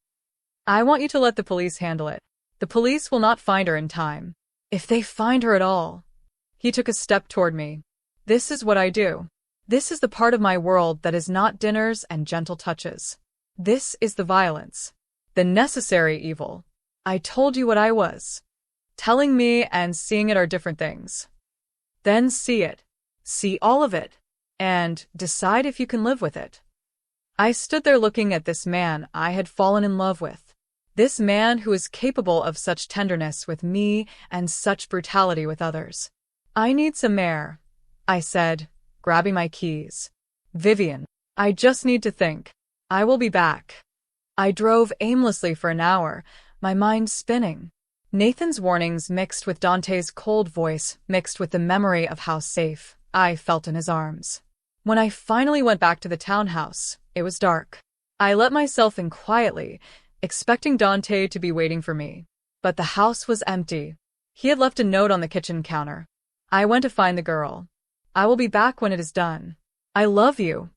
I want you to let the police handle it. The police will not find her in time. If they find her at all. He took a step toward me. This is what I do. This is the part of my world that is not dinners and gentle touches. This is the violence. The necessary evil. I told you what I was. Telling me and seeing it are different things. Then see it. See all of it. And decide if you can live with it. I stood there looking at this man I had fallen in love with. This man who is capable of such tenderness with me and such brutality with others. I need some air, I said, grabbing my keys. Vivian, I just need to think. I will be back. I drove aimlessly for an hour, my mind spinning. Nathan's warnings mixed with Dante's cold voice, mixed with the memory of how safe I felt in his arms. When I finally went back to the townhouse, it was dark. I let myself in quietly, expecting Dante to be waiting for me. But the house was empty. He had left a note on the kitchen counter. I went to find the girl. I will be back when it is done. I love you.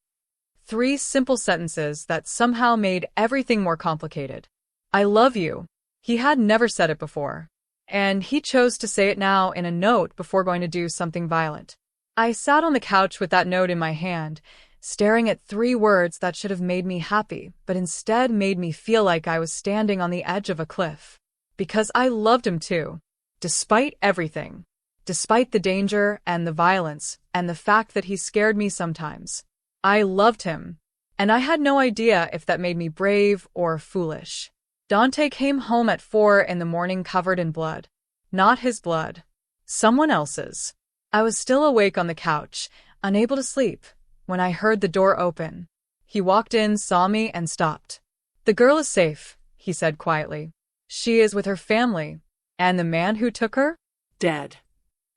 3 simple sentences that somehow made everything more complicated. I love you. He had never said it before. And he chose to say it now in a note before going to do something violent. I sat on the couch with that note in my hand, staring at 3 words that should have made me happy, but instead made me feel like I was standing on the edge of a cliff. Because I loved him too. Despite everything. Despite the danger and the violence and the fact that he scared me sometimes. I loved him. And I had no idea if that made me brave or foolish. Dante came home at 4 in the morning covered in blood. Not his blood. Someone else's. I was still awake on the couch, unable to sleep, when I heard the door open. He walked in, saw me, and stopped. The girl is safe, he said quietly. She is with her family. And the man who took her? Dead.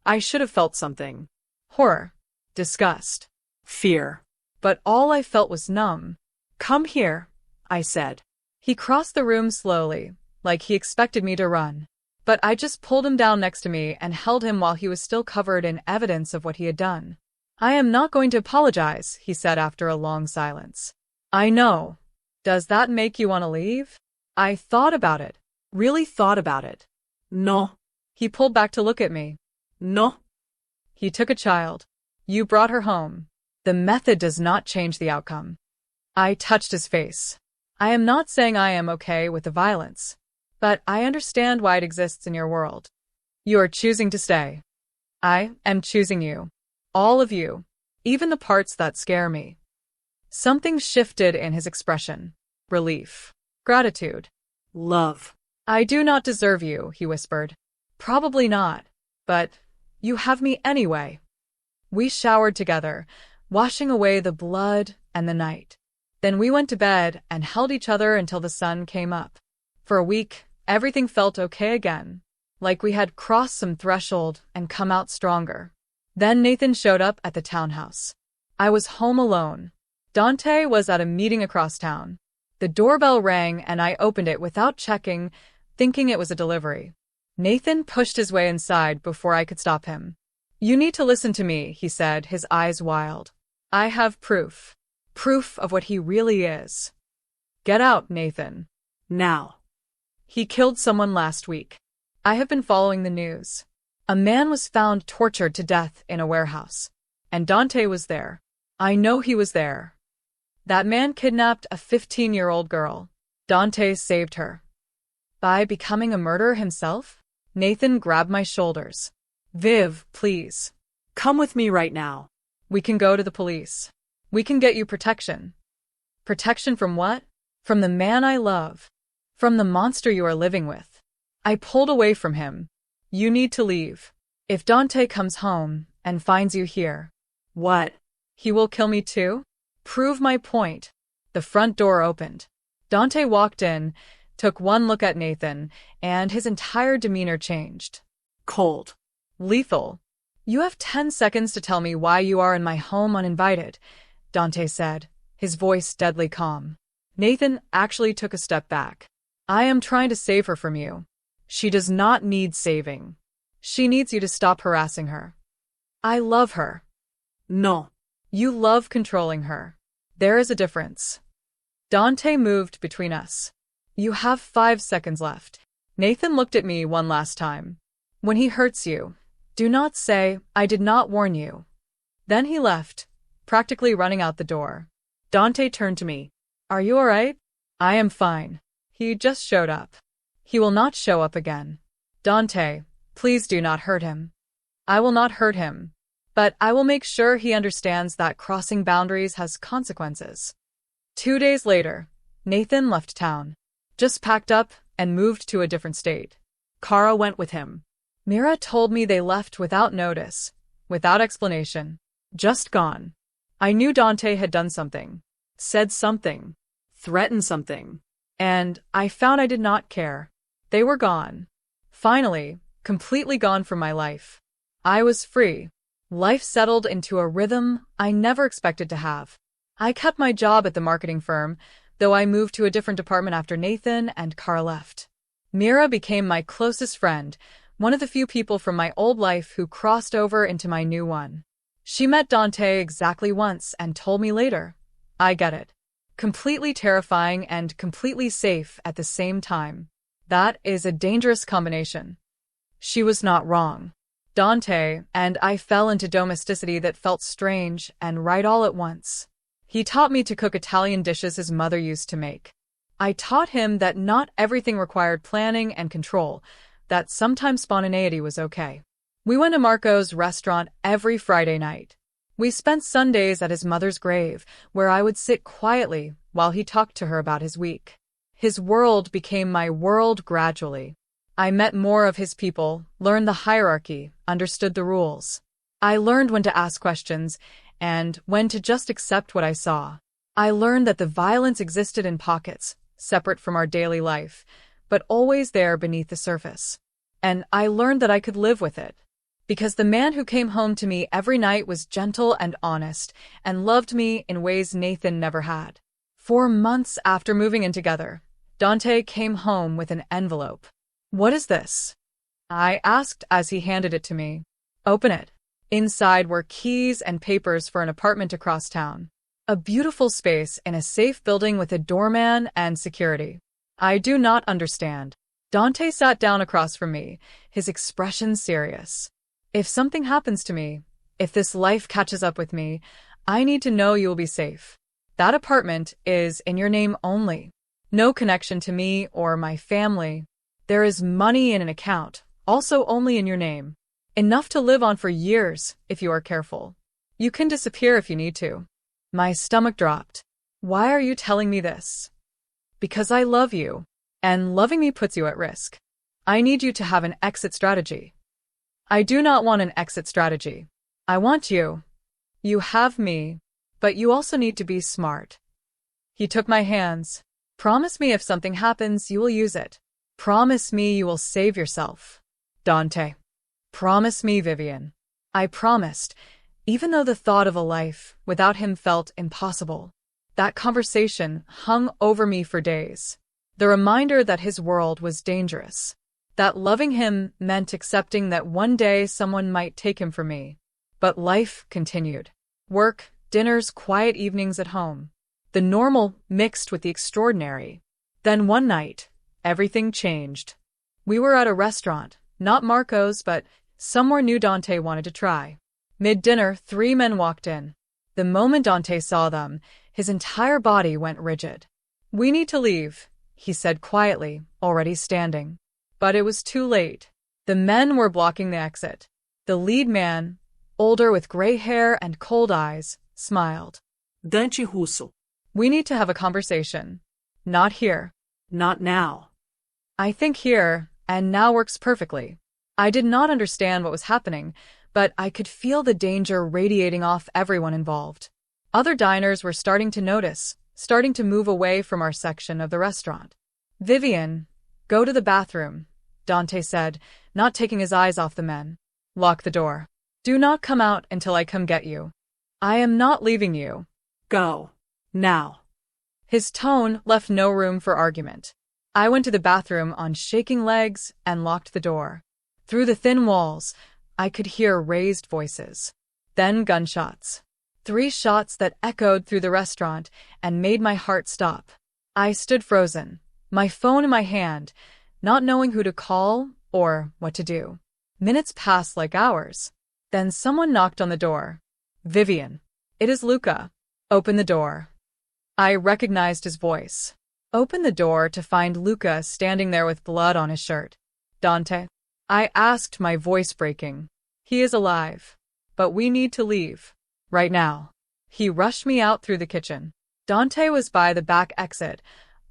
I should have felt something. Horror. Disgust. Fear. But all I felt was numb. Come here, I said. He crossed the room slowly, like he expected me to run. But I just pulled him down next to me and held him while he was still covered in evidence of what he had done. I am not going to apologize, he said after a long silence. I know. Does that make you want to leave? I thought about it. Really thought about it. No. He pulled back to look at me. No. He took a child. You brought her home. The method does not change the outcome. I touched his face. I am not saying I am okay with the violence. But I understand why it exists in your world. You are choosing to stay. I am choosing you. All of you. Even the parts that scare me. Something shifted in his expression. Relief. Gratitude. Love. I do not deserve you, he whispered. Probably not. But you have me anyway. We showered together, washing away the blood and the night. Then we went to bed and held each other until the sun came up. For a week, everything felt okay again, like we had crossed some threshold and come out stronger. Then Nathan showed up at the townhouse. I was home alone. Dante was at a meeting across town. The doorbell rang and I opened it without checking, thinking it was a delivery. Nathan pushed his way inside before I could stop him. You need to listen to me, he said, his eyes wild. I have proof. Proof of what he really is. Get out, Nathan. Now. He killed someone last week. I have been following the news. A man was found tortured to death in a warehouse. And Dante was there. I know he was there. That man kidnapped a 15-year-old girl. Dante saved her. By becoming a murderer himself? Nathan grabbed my shoulders. Viv, please. Come with me right now. We can go to the police. We can get you protection. Protection from what? From the man I love. From the monster you are living with. I pulled away from him. You need to leave. If Dante comes home and finds you here, What? he will kill me too? Prove my point. The front door opened. Dante walked in, took one look at Nathan, and his entire demeanor changed. Cold. Lethal. You have 10 seconds to tell me why you are in my home uninvited, Dante said, his voice deadly calm. Nathan actually took a step back. I am trying to save her from you. She does not need saving. She needs you to stop harassing her. I love her. No. You love controlling her. There is a difference. Dante moved between us. You have 5 seconds left. Nathan looked at me one last time. When he hurts you, do not say, I did not warn you. Then he left, practically running out the door. Dante turned to me. Are you all right? I am fine. He just showed up. He will not show up again. Dante, please do not hurt him. I will not hurt him, but I will make sure he understands that crossing boundaries has consequences. 2 days later, Nathan left town, just packed up and moved to a different state. Kara went with him. Mira told me they left without notice, without explanation, just gone. I knew Dante had done something, said something, Threatened something. and I found I did not care. They were gone. Finally, completely gone from my life. I was free. Life settled into a rhythm I never expected to have. I kept my job at the marketing firm, though I moved to a different department after Nathan and Kara left. Mira became my closest friend, one of the few people from my old life who crossed over into my new one. She met Dante exactly once and told me later. I get it. Completely terrifying and completely safe at the same time. That is a dangerous combination. She was not wrong. Dante and I fell into domesticity that felt strange and right all at once. He taught me to cook Italian dishes his mother used to make. I taught him that not everything required planning and control, that sometimes spontaneity was okay. We went to Marco's restaurant every Friday night. We spent Sundays at his mother's grave, where I would sit quietly while he talked to her about his week. His world became my world gradually. I met more of his people, learned the hierarchy, understood the rules. I learned when to ask questions and when to just accept what I saw. I learned that the violence existed in pockets, separate from our daily life, but always there beneath the surface. And I learned that I could live with it. Because the man who came home to me every night was gentle and honest, and loved me in ways Nathan never had. 4 months after moving in together, Dante came home with an envelope. What is this? I asked as he handed it to me. Open it. Inside were keys and papers for an apartment across town. A beautiful space in a safe building with a doorman and security. I do not understand. Dante sat down across from me, his expression serious. If something happens to me, if this life catches up with me, I need to know you will be safe. That apartment is in your name only. No connection to me or my family. There is money in an account, also only in your name. Enough to live on for years, if you are careful. You can disappear if you need to. My stomach dropped. Why are you telling me this? Because I love you, and loving me puts you at risk. I need you to have an exit strategy. I do not want an exit strategy. I want you. You have me, but you also need to be smart. He took my hands. Promise me if something happens, you will use it. Promise me you will save yourself. Dante. Promise me, Vivian. I promised, even though the thought of a life without him felt impossible. That conversation hung over me for days. The reminder that his world was dangerous. That loving him meant accepting that one day someone might take him from me. But life continued. Work, dinners, quiet evenings at home. The normal mixed with the extraordinary. Then one night, everything changed. We were at a restaurant, not Marco's, but somewhere new Dante wanted to try. Mid-dinner, 3 men walked in. The moment Dante saw them, his entire body went rigid. We need to leave, he said quietly, already standing. But it was too late. The men were blocking the exit. The lead man, older with gray hair and cold eyes, smiled. Dante Russo. We need to have a conversation. Not here. Not now. I think here and now works perfectly. I did not understand what was happening, but I could feel the danger radiating off everyone involved. Other diners were starting to notice, starting to move away from our section of the restaurant. Vivian, go to the bathroom, Dante said, not taking his eyes off the men. Lock the door. Do not come out until I come get you. I am not leaving you. Go. Now. His tone left no room for argument. I went to the bathroom on shaking legs and locked the door. Through the thin walls, I could hear raised voices. Then gunshots. 3 shots that echoed through the restaurant and made my heart stop. I stood frozen, my phone in my hand, not knowing who to call or what to do. Minutes passed like hours. Then someone knocked on the door. Vivian. It is Luca. Open the door. I recognized his voice. Opened the door to find Luca standing there with blood on his shirt. Dante? I asked, my voice breaking. He is alive. But we need to leave. Right now. He rushed me out through the kitchen. Dante was by the back exit,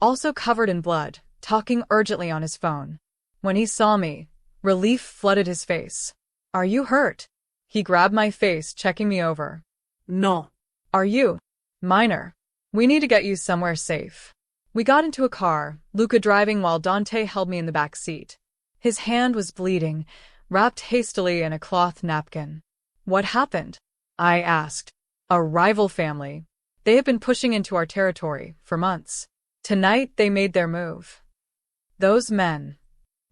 also covered in blood, talking urgently on his phone. When he saw me, relief flooded his face. Are you hurt? He grabbed my face, checking me over. No. Are you? Minor. We need to get you somewhere safe. We got into a car, Luca driving while Dante held me in the back seat. His hand was bleeding, wrapped hastily in a cloth napkin. What happened? I asked. A rival family. They have been pushing into our territory for months. Tonight they made their move. Those men.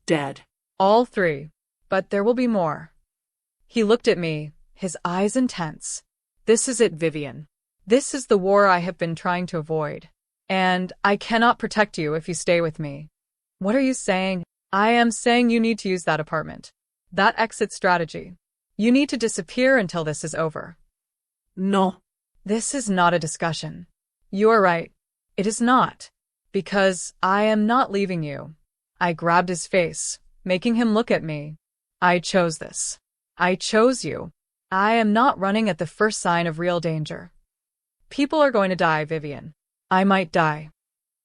Dead. All 3. But there will be more. He looked at me, his eyes intense. This is it, Vivian. This is the war I have been trying to avoid. And I cannot protect you if you stay with me. What are you saying? I am saying you need to use that apartment. That exit strategy. You need to disappear until this is over. No. This is not a discussion. You are right. It is not. Because I am not leaving you. I grabbed his face, making him look at me. I chose this. I chose you. I am not running at the first sign of real danger. People are going to die, Vivian. I might die.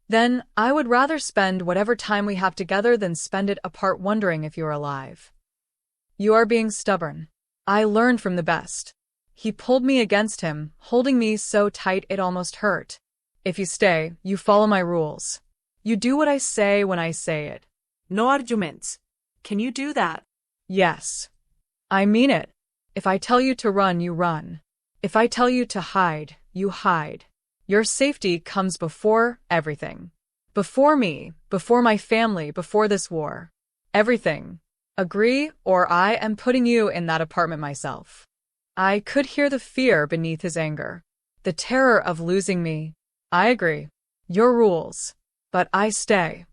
Then I would rather spend whatever time we have together than spend it apart wondering if you're alive. You are being stubborn. I learned from the best. He pulled me against him, holding me so tight it almost hurt. If you stay, you follow my rules. You do what I say when I say it. No arguments. Can you do that? Yes. I mean it. If I tell you to run, you run. If I tell you to hide, you hide. Your safety comes before everything. Before me, before my family, before this war. Everything. Agree, or I am putting you in that apartment myself. I could hear the fear beneath his anger. The terror of losing me. I agree. Your rules. But I stay.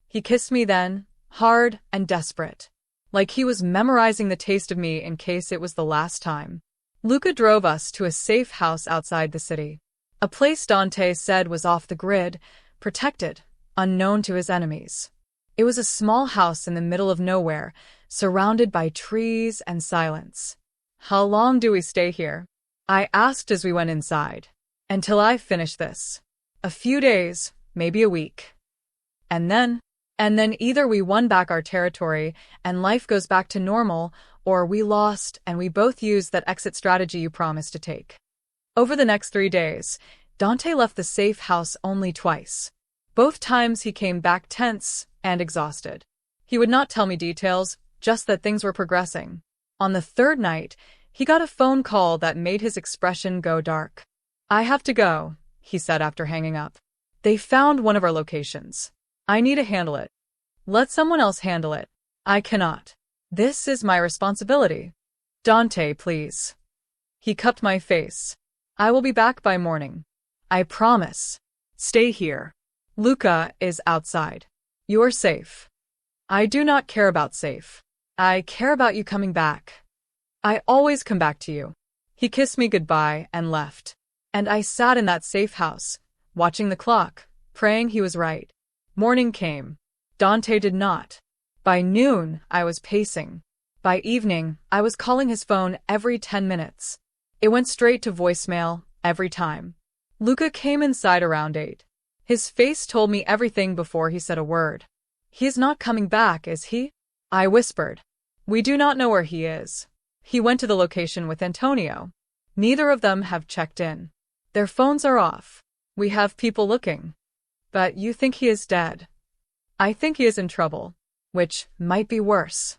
He kissed me then, hard and desperate. Like he was memorizing the taste of me in case it was the last time. Luca drove us to a safe house outside the city. A place Dante said was off the grid, protected, unknown to his enemies. It was a small house in the middle of nowhere, surrounded by trees and silence. How long do we stay here? I asked as we went inside. Until I finish this. A few days, maybe a week. And then either we won back our territory and life goes back to normal, or we lost and we both used that exit strategy you promised to take. Over the next 3 days, Dante left the safe house only twice. Both times he came back tense and exhausted. He would not tell me details, just that things were progressing. On the 3rd night, he got a phone call that made his expression go dark. I have to go, he said after hanging up. They found one of our locations. I need to handle it. Let someone else handle it. I cannot. This is my responsibility. Dante, please. He cupped my face. I will be back by morning. I promise. Stay here. Luca is outside. You are safe. I do not care about safe. I care about you coming back. I always come back to you. He kissed me goodbye and left. And I sat in that safe house, watching the clock, praying he was right. Morning came. Dante did not. By noon, I was pacing. By evening, I was calling his phone every 10 minutes. It went straight to voicemail every time. Luca came inside around 8. His face told me everything before he said a word. He is not coming back, is he? I whispered. We do not know where he is. He went to the location with Antonio. Neither of them have checked in. Their phones are off. We have people looking. But you think he is dead. I think he is in trouble, which might be worse.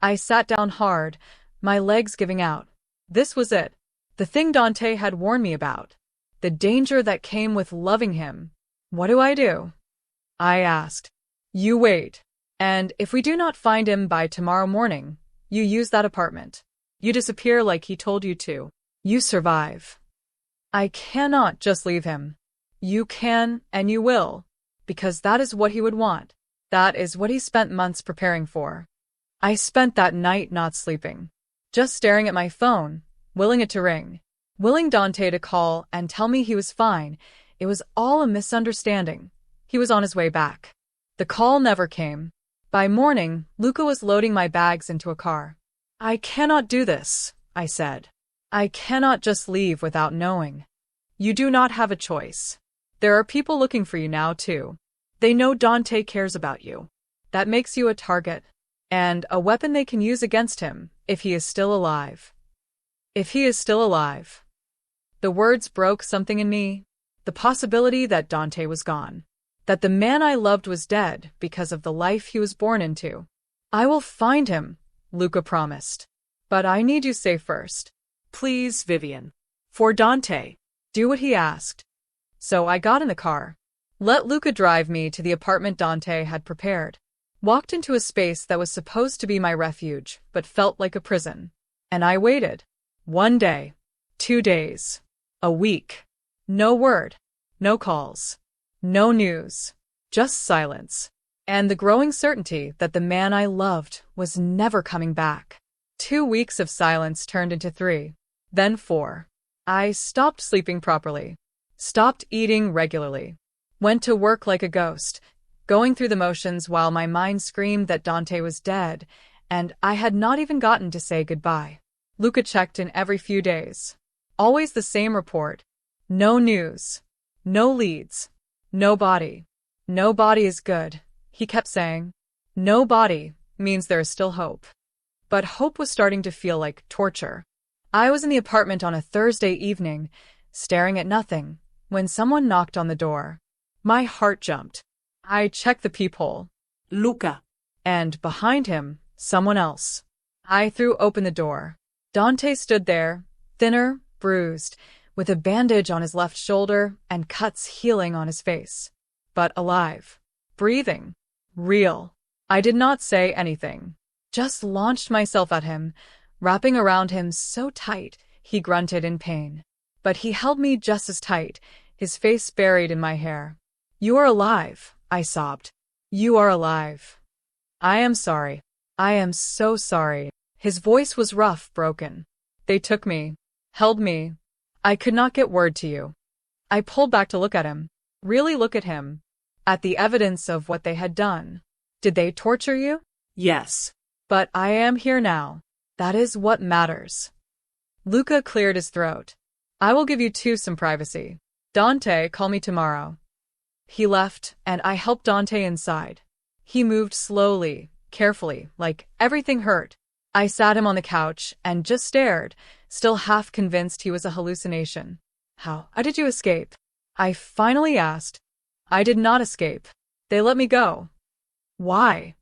I sat down hard, my legs giving out. This was it. The thing Dante had warned me about. The danger that came with loving him. What do? I asked. You wait. And if we do not find him by tomorrow morning, you use that apartment. You disappear like he told you to. You survive. I cannot just leave him. You can and you will, because that is what he would want. That is what he spent months preparing for. I spent that night not sleeping, just staring at my phone, willing it to ring, willing Dante to call and tell me he was fine. It was all a misunderstanding. He was on his way back. The call never came. By morning, Luca was loading my bags into a car. I cannot do this, I said. I cannot just leave without knowing. You do not have a choice. There are people looking for you now, too. They know Dante cares about you. That makes you a target, and a weapon they can use against him if he is still alive. If he is still alive. The words broke something in me. The possibility that Dante was gone. That the man I loved was dead because of the life he was born into. I will find him, Luca promised. But I need you safe first. Please, Vivian. For Dante. Do what he asked. So I got in the car. Let Luca drive me to the apartment Dante had prepared. Walked into a space that was supposed to be my refuge, but felt like a prison. And I waited. 1 day. 2 days. A week. No word. No calls. No news. Just silence. And the growing certainty that the man I loved was never coming back. 2 weeks of silence turned into 3. Then 4. I stopped sleeping properly. Stopped eating regularly. Went to work like a ghost, going through the motions while my mind screamed that Dante was dead, and I had not even gotten to say goodbye. Luca checked in every few days. Always the same report. No news. No leads. No body. No body is good, he kept saying. No body means there is still hope. But hope was starting to feel like torture. I was in the apartment on a Thursday evening, staring at nothing, when someone knocked on the door. My heart jumped. I checked the peephole. Luca. And behind him, someone else. I threw open the door. Dante stood there, thinner, bruised, with a bandage on his left shoulder and cuts healing on his face. But alive. Breathing. Real. I did not say anything. Just launched myself at him, wrapping around him so tight he grunted in pain. But he held me just as tight, his face buried in my hair. You are alive, I sobbed. You are alive. I am sorry. I am so sorry. His voice was rough, broken. They took me, held me. I could not get word to you. I pulled back to look at him. Really look at him. At the evidence of what they had done. Did they torture you? Yes. But I am here now. That is what matters. Luca cleared his throat. I will give you two some privacy. Dante, call me tomorrow. He left, and I helped Dante inside. He moved slowly, carefully, like everything hurt. I sat him on the couch and just stared, still half convinced he was a hallucination. How did you escape? I finally asked. I did not escape. They let me go. Why?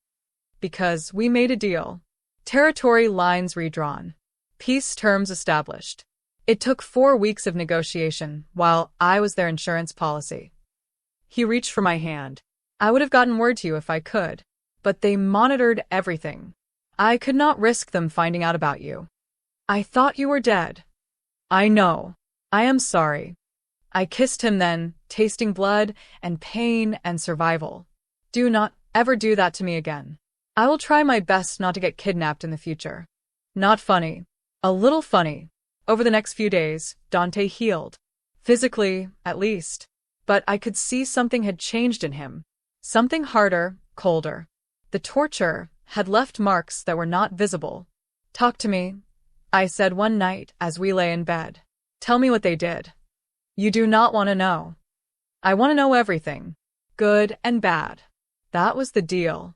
Because we made a deal. Territory lines redrawn. Peace terms established. It took 4 weeks of negotiation while I was their insurance policy. He reached for my hand. I would have gotten word to you if I could, but they monitored everything. I could not risk them finding out about you. I thought you were dead. I know. I am sorry. I kissed him then, tasting blood and pain and survival. Do not ever do that to me again. I will try my best not to get kidnapped in the future. Not funny. A little funny. Over the next few days, Dante healed. Physically, at least. But I could see something had changed in him. Something harder, colder. The torture had left marks that were not visible. "Talk to me," I said one night as we lay in bed. "Tell me what they did." "You do not want to know." "I want to know everything. Good and bad." That was the deal.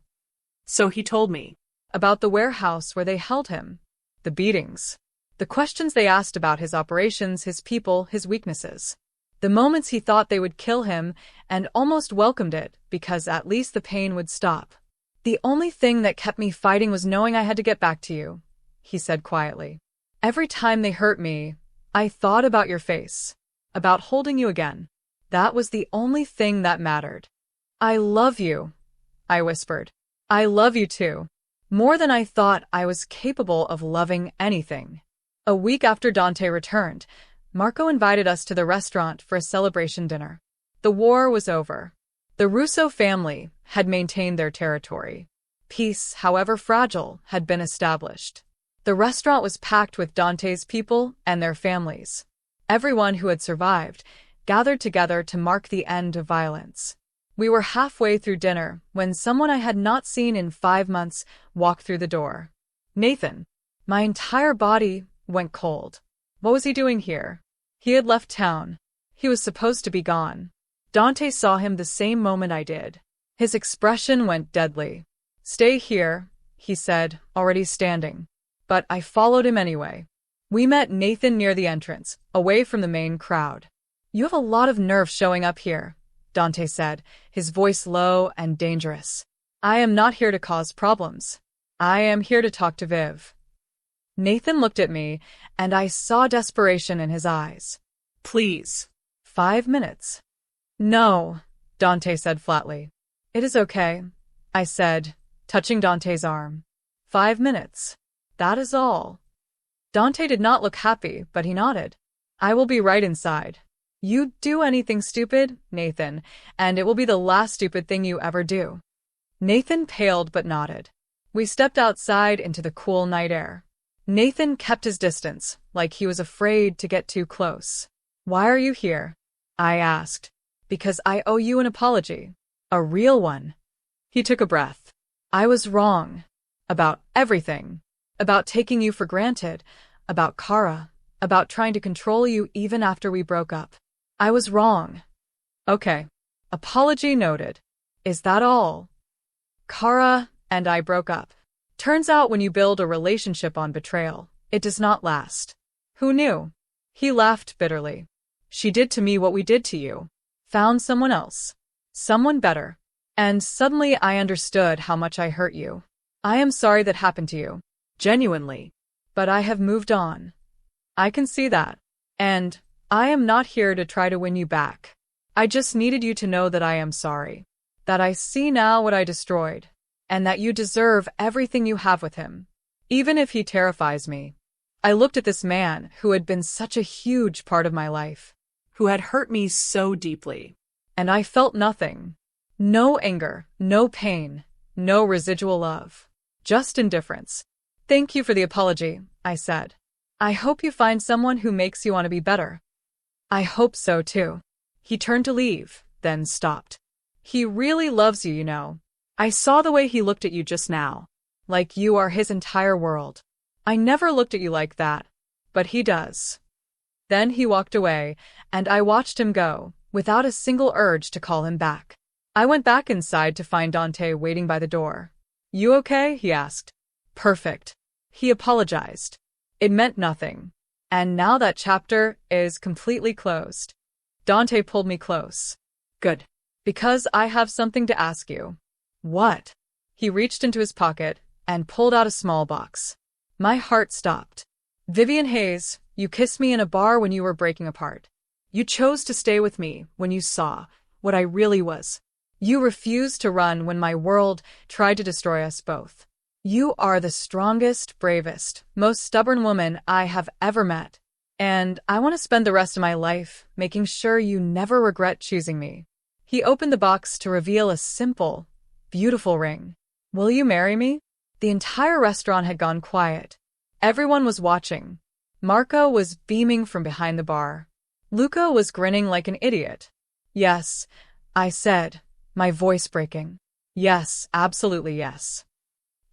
So he told me. About the warehouse where they held him. The beatings. The questions they asked about his operations, his people, his weaknesses. The moments he thought they would kill him and almost welcomed it because at least the pain would stop. "The only thing that kept me fighting was knowing I had to get back to you," he said quietly. "Every time they hurt me, I thought about your face, about holding you again. That was the only thing that mattered." "I love you," I whispered. "I love you too. More than I thought I was capable of loving anything." A week after Dante returned, Marco invited us to the restaurant for a celebration dinner. The war was over. The Russo family had maintained their territory. Peace, however fragile, had been established. The restaurant was packed with Dante's people and their families. Everyone who had survived gathered together to mark the end of violence. We were halfway through dinner when someone I had not seen in 5 months walked through the door. Nathan. My entire body went cold. What was he doing here? He had left town. He was supposed to be gone. Dante saw him the same moment I did. His expression went deadly. "Stay here," he said, already standing. But I followed him anyway. We met Nathan near the entrance, away from the main crowd. "You have a lot of nerve showing up here," Dante said, his voice low and dangerous. "I am not here to cause problems. I am here to talk to Viv." Nathan looked at me, and I saw desperation in his eyes. "Please." 5 minutes. "No," Dante said flatly. "It is okay," I said, touching Dante's arm. 5 minutes. That is all." Dante did not look happy, but he nodded. "I will be right inside. You do anything stupid, Nathan, and it will be the last stupid thing you ever do." Nathan paled but nodded. We stepped outside into the cool night air. Nathan kept his distance, like he was afraid to get too close. "Why are you here?" I asked. "Because I owe you an apology. A real one." He took a breath. "I was wrong. About everything. About taking you for granted. About Kara. About trying to control you even after we broke up. I was wrong." "Okay. Apology noted. Is that all?" "Kara and I broke up. Turns out when you build a relationship on betrayal, it does not last." "Who knew?" He laughed bitterly. "She did to me what we did to you. Found someone else. Someone better. And suddenly I understood how much I hurt you. I am sorry that happened to you. Genuinely. But I have moved on. I can see that. And I am not here to try to win you back. I just needed you to know that I am sorry. That I see now what I destroyed. And that you deserve everything you have with him. Even if he terrifies me." I looked at this man who had been such a huge part of my life. Who had hurt me so deeply. And I felt nothing. No anger, no pain, no residual love. Just indifference. "Thank you for the apology," I said. "I hope you find someone who makes you want to be better." "I hope so too." He turned to leave, then stopped. "He really loves you, you know. I saw the way he looked at you just now. Like you are his entire world. I never looked at you like that. But he does." Then he walked away, and I watched him go, without a single urge to call him back. I went back inside to find Dante waiting by the door. "You okay?" he asked. "Perfect." He apologized. It meant nothing. And now that chapter is completely closed. Dante pulled me close. "Good. Because I have something to ask you." "What?" He reached into his pocket and pulled out a small box. My heart stopped. "Vivian Hayes, you kissed me in a bar when you were breaking apart. You chose to stay with me when you saw what I really was. You refused to run when my world tried to destroy us both. You are the strongest, bravest, most stubborn woman I have ever met. And I want to spend the rest of my life making sure you never regret choosing me." He opened the box to reveal a simple, beautiful ring. "Will you marry me?" The entire restaurant had gone quiet. Everyone was watching. Marco was beaming from behind the bar. Luca was grinning like an idiot. "Yes," I said, my voice breaking. "Yes, absolutely yes."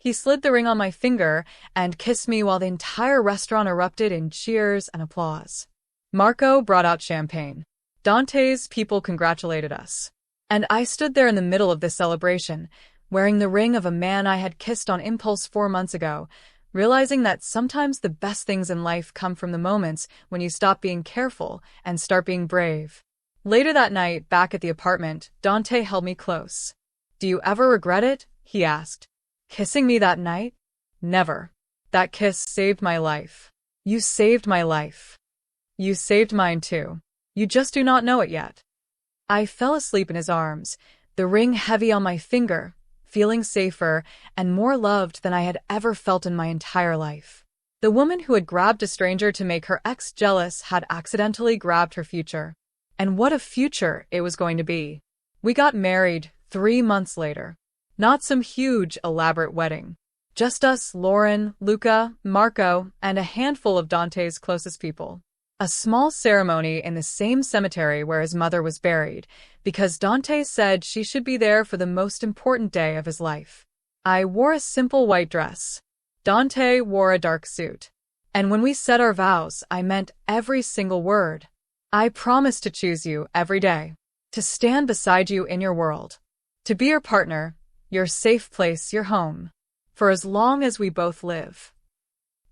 He slid the ring on my finger and kissed me while the entire restaurant erupted in cheers and applause. Marco brought out champagne. Dante's people congratulated us. And I stood there in the middle of this celebration, wearing the ring of a man I had kissed on impulse 4 months ago, realizing that sometimes the best things in life come from the moments when you stop being careful and start being brave. Later that night, back at the apartment, Dante held me close. "Do you ever regret it?" he asked. "Kissing me that night? Never. That kiss saved my life. You saved my life. You saved mine too. You just do not know it yet." I fell asleep in his arms, the ring heavy on my finger, feeling safer and more loved than I had ever felt in my entire life. The woman who had grabbed a stranger to make her ex jealous had accidentally grabbed her future. And what a future it was going to be. We got married 3 months later. Not some huge, elaborate wedding. Just us, Lauren, Luca, Marco, and a handful of Dante's closest people. A small ceremony in the same cemetery where his mother was buried, because Dante said she should be there for the most important day of his life. I wore a simple white dress. Dante wore a dark suit. And when we said our vows, I meant every single word. I promised to choose you every day, to stand beside you in your world, to be your partner, your safe place, your home, for as long as we both live.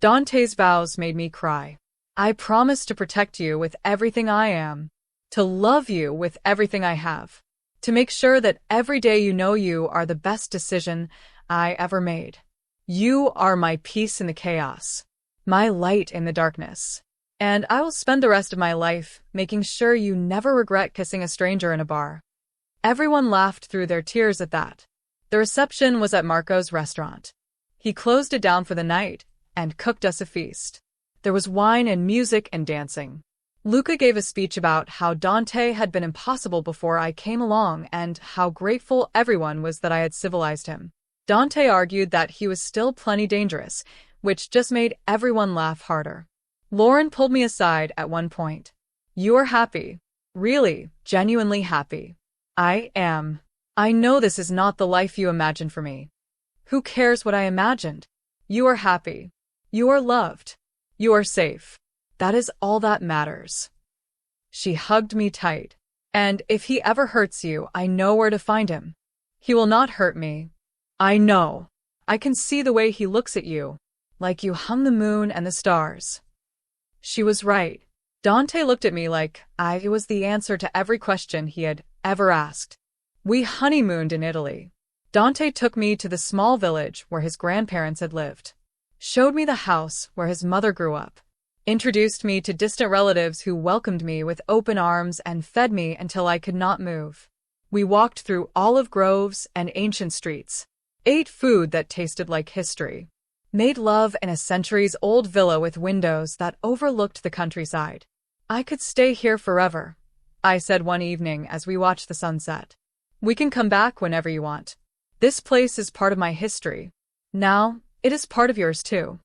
Dante's vows made me cry. I promise to protect you with everything I am, to love you with everything I have, to make sure that every day you know you are the best decision I ever made. You are my peace in the chaos, my light in the darkness. And I will spend the rest of my life making sure you never regret kissing a stranger in a bar. Everyone laughed through their tears at that. The reception was at Marco's restaurant. He closed it down for the night and cooked us a feast. There was wine and music and dancing. Luca gave a speech about how Dante had been impossible before I came along and how grateful everyone was that I had civilized him. Dante argued that he was still plenty dangerous, which just made everyone laugh harder. Lauren pulled me aside at one point. "You are happy. Really, genuinely happy." "I am. I know this is not the life you imagined for me." "Who cares what I imagined? You are happy. You are loved. You are safe. That is all that matters." She hugged me tight. "And if he ever hurts you, I know where to find him. He will not hurt me. I know. I can see the way he looks at you, like you hung the moon and the stars." She was right. Dante looked at me like I was the answer to every question he had ever asked. We honeymooned in Italy. Dante took me to the small village where his grandparents had lived, showed me the house where his mother grew up, introduced me to distant relatives who welcomed me with open arms and fed me until I could not move. We walked through olive groves and ancient streets, ate food that tasted like history, made love in a centuries-old villa with windows that overlooked the countryside. "I could stay here forever," I said one evening as we watched the sunset. "We can come back whenever you want. This place is part of my history. Now, it is part of yours too."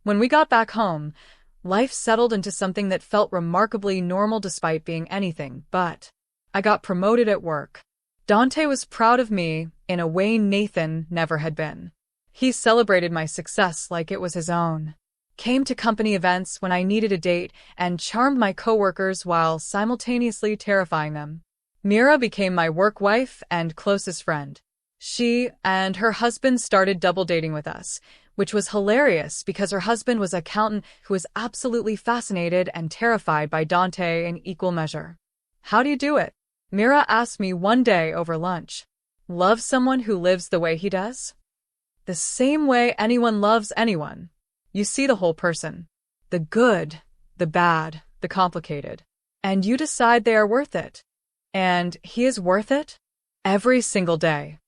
When we got back home, life settled into something that felt remarkably normal despite being anything but. I got promoted at work. Dante was proud of me in a way Nathan never had been. He celebrated my success like it was his own, came to company events when I needed a date, and charmed my coworkers while simultaneously terrifying them. Mira became my work wife and closest friend. She and her husband started double dating with us, which was hilarious because her husband was an accountant who was absolutely fascinated and terrified by Dante in equal measure. "How do you do it?" Mira asked me one day over lunch. "Love someone who lives the way he does?" "The same way anyone loves anyone. You see the whole person. The good, the bad, the complicated. And you decide they are worth it. And he is worth it? Every single day."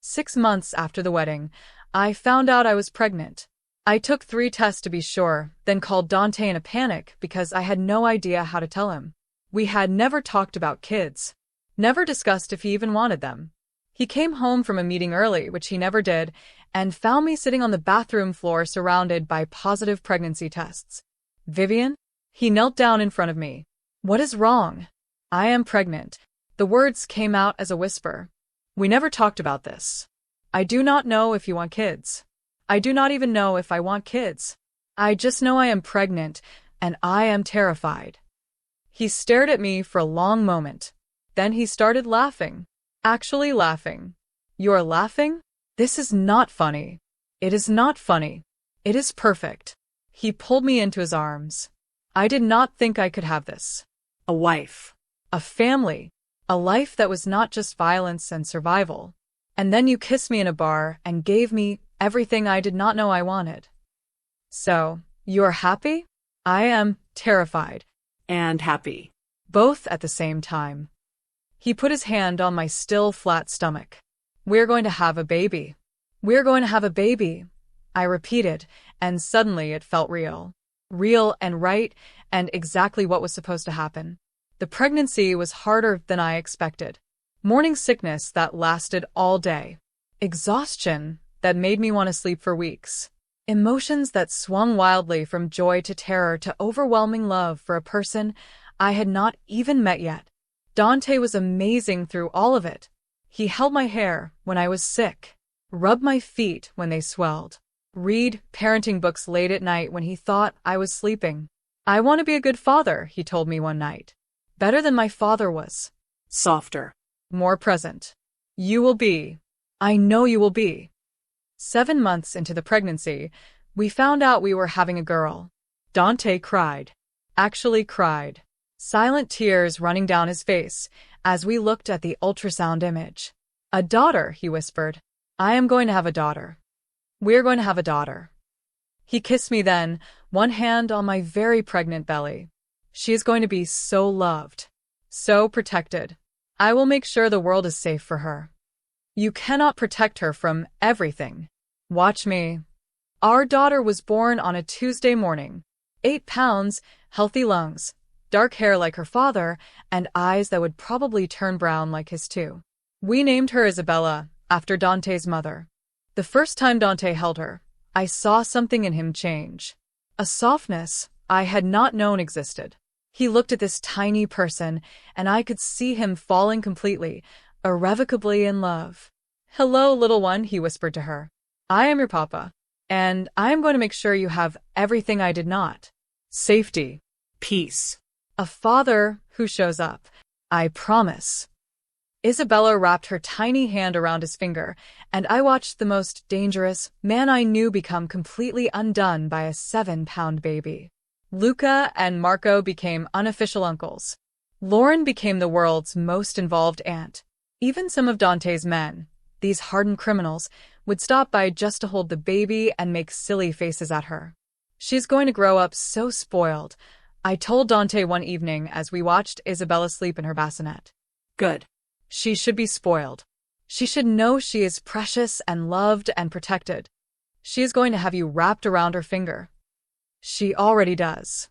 6 months after the wedding, I found out I was pregnant. I took 3 tests to be sure, then called Dante in a panic because I had no idea how to tell him. We had never talked about kids. Never discussed if he even wanted them. He came home from a meeting early, which he never did, and found me sitting on the bathroom floor surrounded by positive pregnancy tests. "Vivian?" He knelt down in front of me. "What is wrong?" "I am pregnant." The words came out as a whisper. "We never talked about this. I do not know if you want kids. I do not even know if I want kids. I just know I am pregnant, and I am terrified. He stared at me for a long moment. Then he started laughing. Actually laughing. You're laughing? This is not funny. It is not funny. It is perfect. He pulled me into his arms. I did not think I could have this. A wife. A family. A life that was not just violence and survival. And then you kissed me in a bar and gave me everything I did not know I wanted. So, you're happy? I am terrified. And happy. Both at the same time. He put his hand on my still flat stomach. We're going to have a baby. We're going to have a baby, I repeated, and suddenly it felt real. Real and right, and exactly what was supposed to happen. The pregnancy was harder than I expected. Morning sickness that lasted all day. Exhaustion that made me want to sleep for weeks. Emotions that swung wildly from joy to terror to overwhelming love for a person I had not even met yet. Dante was amazing through all of it. He held my hair when I was sick, rubbed my feet when they swelled, read parenting books late at night when he thought I was sleeping. I want to be a good father, he told me one night. Better than my father was. Softer. More present. You will be. I know you will be. 7 months into the pregnancy, we found out we were having a girl. Dante cried. Actually cried. Silent tears running down his face as we looked at the ultrasound image. A daughter, he whispered. I am going to have a daughter. We're going to have a daughter. He kissed me then, one hand on my very pregnant belly. She is going to be so loved, so protected. I will make sure the world is safe for her. You cannot protect her from everything. Watch me. Our daughter was born on a Tuesday morning. 8 pounds, healthy lungs, dark hair like her father, and eyes that would probably turn brown like his too. We named her Isabella, after Dante's mother. The first time Dante held her, I saw something in him change. A softness I had not known existed. He looked at this tiny person, and I could see him falling completely, irrevocably in love. Hello, little one, he whispered to her. I am your papa, and I am going to make sure you have everything I did not. Safety. Peace. A father who shows up. I promise. Isabella wrapped her tiny hand around his finger, and I watched the most dangerous man I knew become completely undone by a 7-pound baby. Luca and Marco became unofficial uncles. Lauren became the world's most involved aunt. Even some of Dante's men, these hardened criminals, would stop by just to hold the baby and make silly faces at her. She's going to grow up so spoiled, I told Dante one evening as we watched Isabella sleep in her bassinet. Good. She should be spoiled. She should know she is precious and loved and protected. She is going to have you wrapped around her finger. She already does.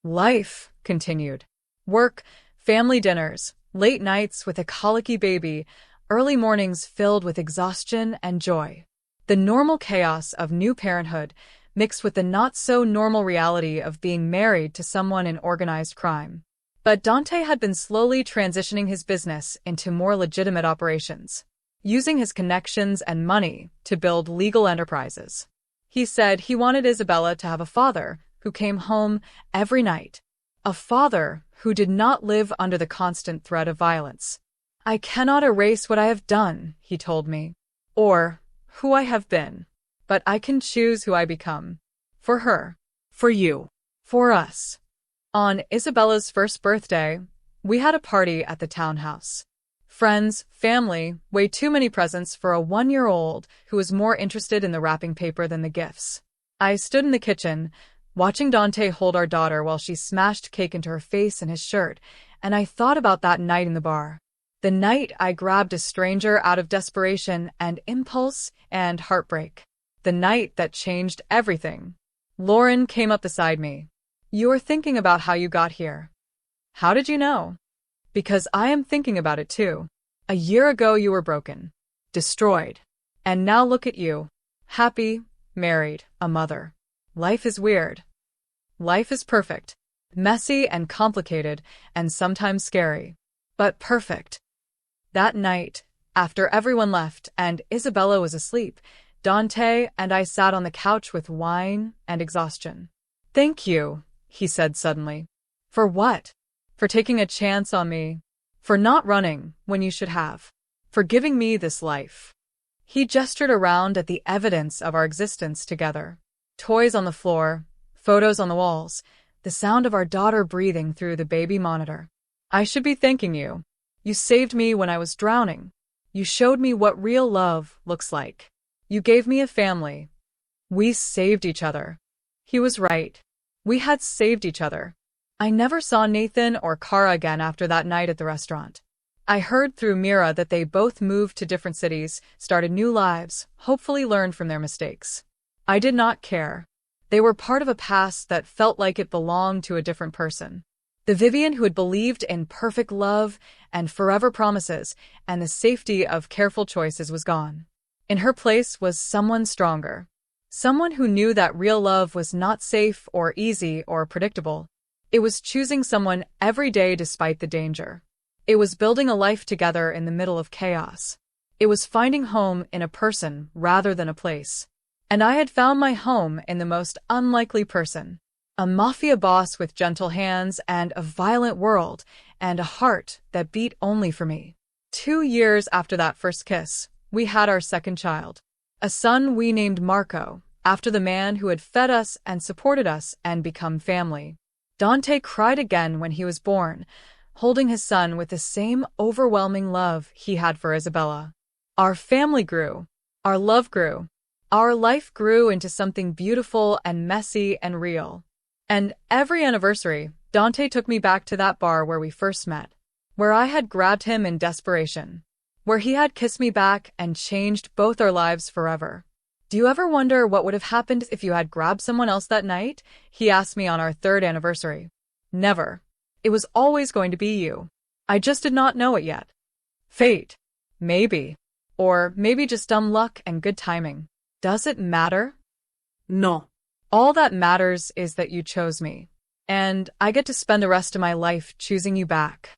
Life continued. Work, family dinners, late nights with a colicky baby, early mornings filled with exhaustion and joy. The normal chaos of new parenthood mixed with the not-so-normal reality of being married to someone in organized crime. But Dante had been slowly transitioning his business into more legitimate operations, using his connections and money to build legal enterprises. He said he wanted Isabella to have a father who came home every night, a father who did not live under the constant threat of violence. I cannot erase what I have done, he told me, or who I have been, but I can choose who I become. For her. For you. For us. On Isabella's first birthday, we had a party at the townhouse. Friends, family, way too many presents for a 1-year-old who was more interested in the wrapping paper than the gifts. I stood in the kitchen, watching Dante hold our daughter while she smashed cake into her face and his shirt, and I thought about that night in the bar. The night I grabbed a stranger out of desperation and impulse and heartbreak. The night that changed everything. Lauren came up beside me. You are thinking about how you got here. How did you know? Because I am thinking about it too. A year ago you were broken. Destroyed. And now look at you. Happy, married, a mother. Life is weird. Life is perfect. Messy and complicated and sometimes scary. But perfect. That night, after everyone left and Isabella was asleep, Dante and I sat on the couch with wine and exhaustion. "Thank you," he said suddenly. "For what?" "For taking a chance on me. For not running when you should have. For giving me this life." He gestured around at the evidence of our existence together. Toys on the floor, photos on the walls, the sound of our daughter breathing through the baby monitor. "I should be thanking you. You saved me when I was drowning. You showed me what real love looks like. You gave me a family. We saved each other." He was right. We had saved each other. I never saw Nathan or Kara again after that night at the restaurant. I heard through Mira that they both moved to different cities, started new lives, hopefully learned from their mistakes. I did not care. They were part of a past that felt like it belonged to a different person. The Vivian who had believed in perfect love and forever promises and the safety of careful choices was gone. In her place was someone stronger. Someone who knew that real love was not safe or easy or predictable. It was choosing someone every day despite the danger. It was building a life together in the middle of chaos. It was finding home in a person rather than a place. And I had found my home in the most unlikely person. A mafia boss with gentle hands and a violent world and a heart that beat only for me. 2 years after that first kiss, we had our second child. A son we named Marco, after the man who had fed us and supported us and become family. Dante cried again when he was born, holding his son with the same overwhelming love he had for Isabella. Our family grew. Our love grew. Our life grew into something beautiful and messy and real. And every anniversary, Dante took me back to that bar where we first met, where I had grabbed him in desperation, where he had kissed me back and changed both our lives forever. "Do you ever wonder what would have happened if you had grabbed someone else that night?" he asked me on our 3rd anniversary. "Never. It was always going to be you. I just did not know it yet. Fate. Maybe. Or maybe just dumb luck and good timing. Does it matter?" No. All that matters is that you chose me. And I get to spend the rest of my life choosing you back.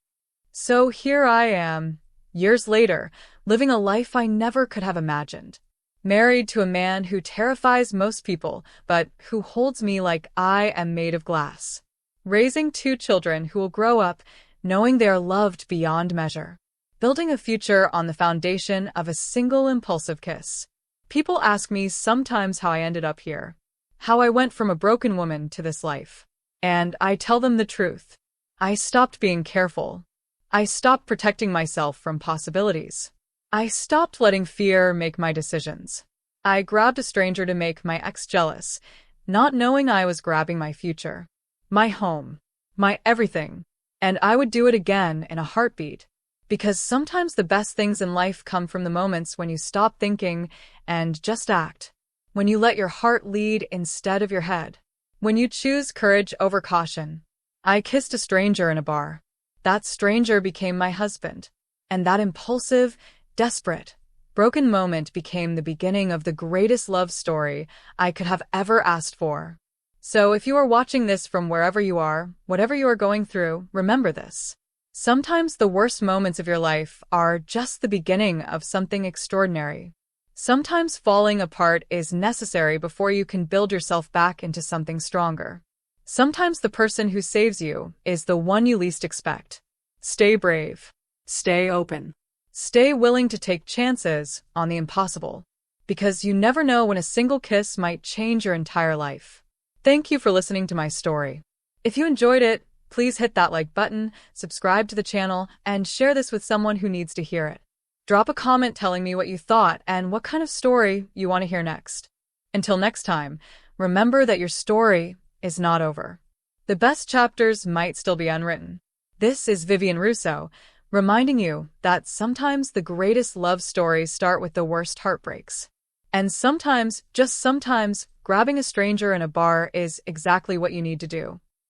So here I am, years later, living a life I never could have imagined. Married to a man who terrifies most people, but who holds me like I am made of glass. Raising 2 children who will grow up knowing they are loved beyond measure. Building a future on the foundation of a single impulsive kiss. People ask me sometimes how I ended up here. How I went from a broken woman to this life. And I tell them the truth. I stopped being careful. I stopped protecting myself from possibilities. I stopped letting fear make my decisions. I grabbed a stranger to make my ex jealous, not knowing I was grabbing my future. My home. My everything. And I would do it again in a heartbeat. Because sometimes the best things in life come from the moments when you stop thinking and just act. When you let your heart lead instead of your head. When you choose courage over caution. I kissed a stranger in a bar. That stranger became my husband. And that impulsive, desperate, broken moment became the beginning of the greatest love story I could have ever asked for. So if you are watching this from wherever you are, whatever you are going through, remember this. Sometimes the worst moments of your life are just the beginning of something extraordinary. Sometimes falling apart is necessary before you can build yourself back into something stronger. Sometimes the person who saves you is the one you least expect. Stay brave. Stay open. Stay willing to take chances on the impossible. Because you never know when a single kiss might change your entire life. Thank you for listening to my story. If you enjoyed it, please hit that like button, subscribe to the channel, and share this with someone who needs to hear it. Drop a comment telling me what you thought and what kind of story you want to hear next. Until next time, remember that your story is not over. The best chapters might still be unwritten. This is Vivian Russo, reminding you that sometimes the greatest love stories start with the worst heartbreaks. And sometimes, just sometimes, grabbing a stranger in a bar is exactly what you need to do.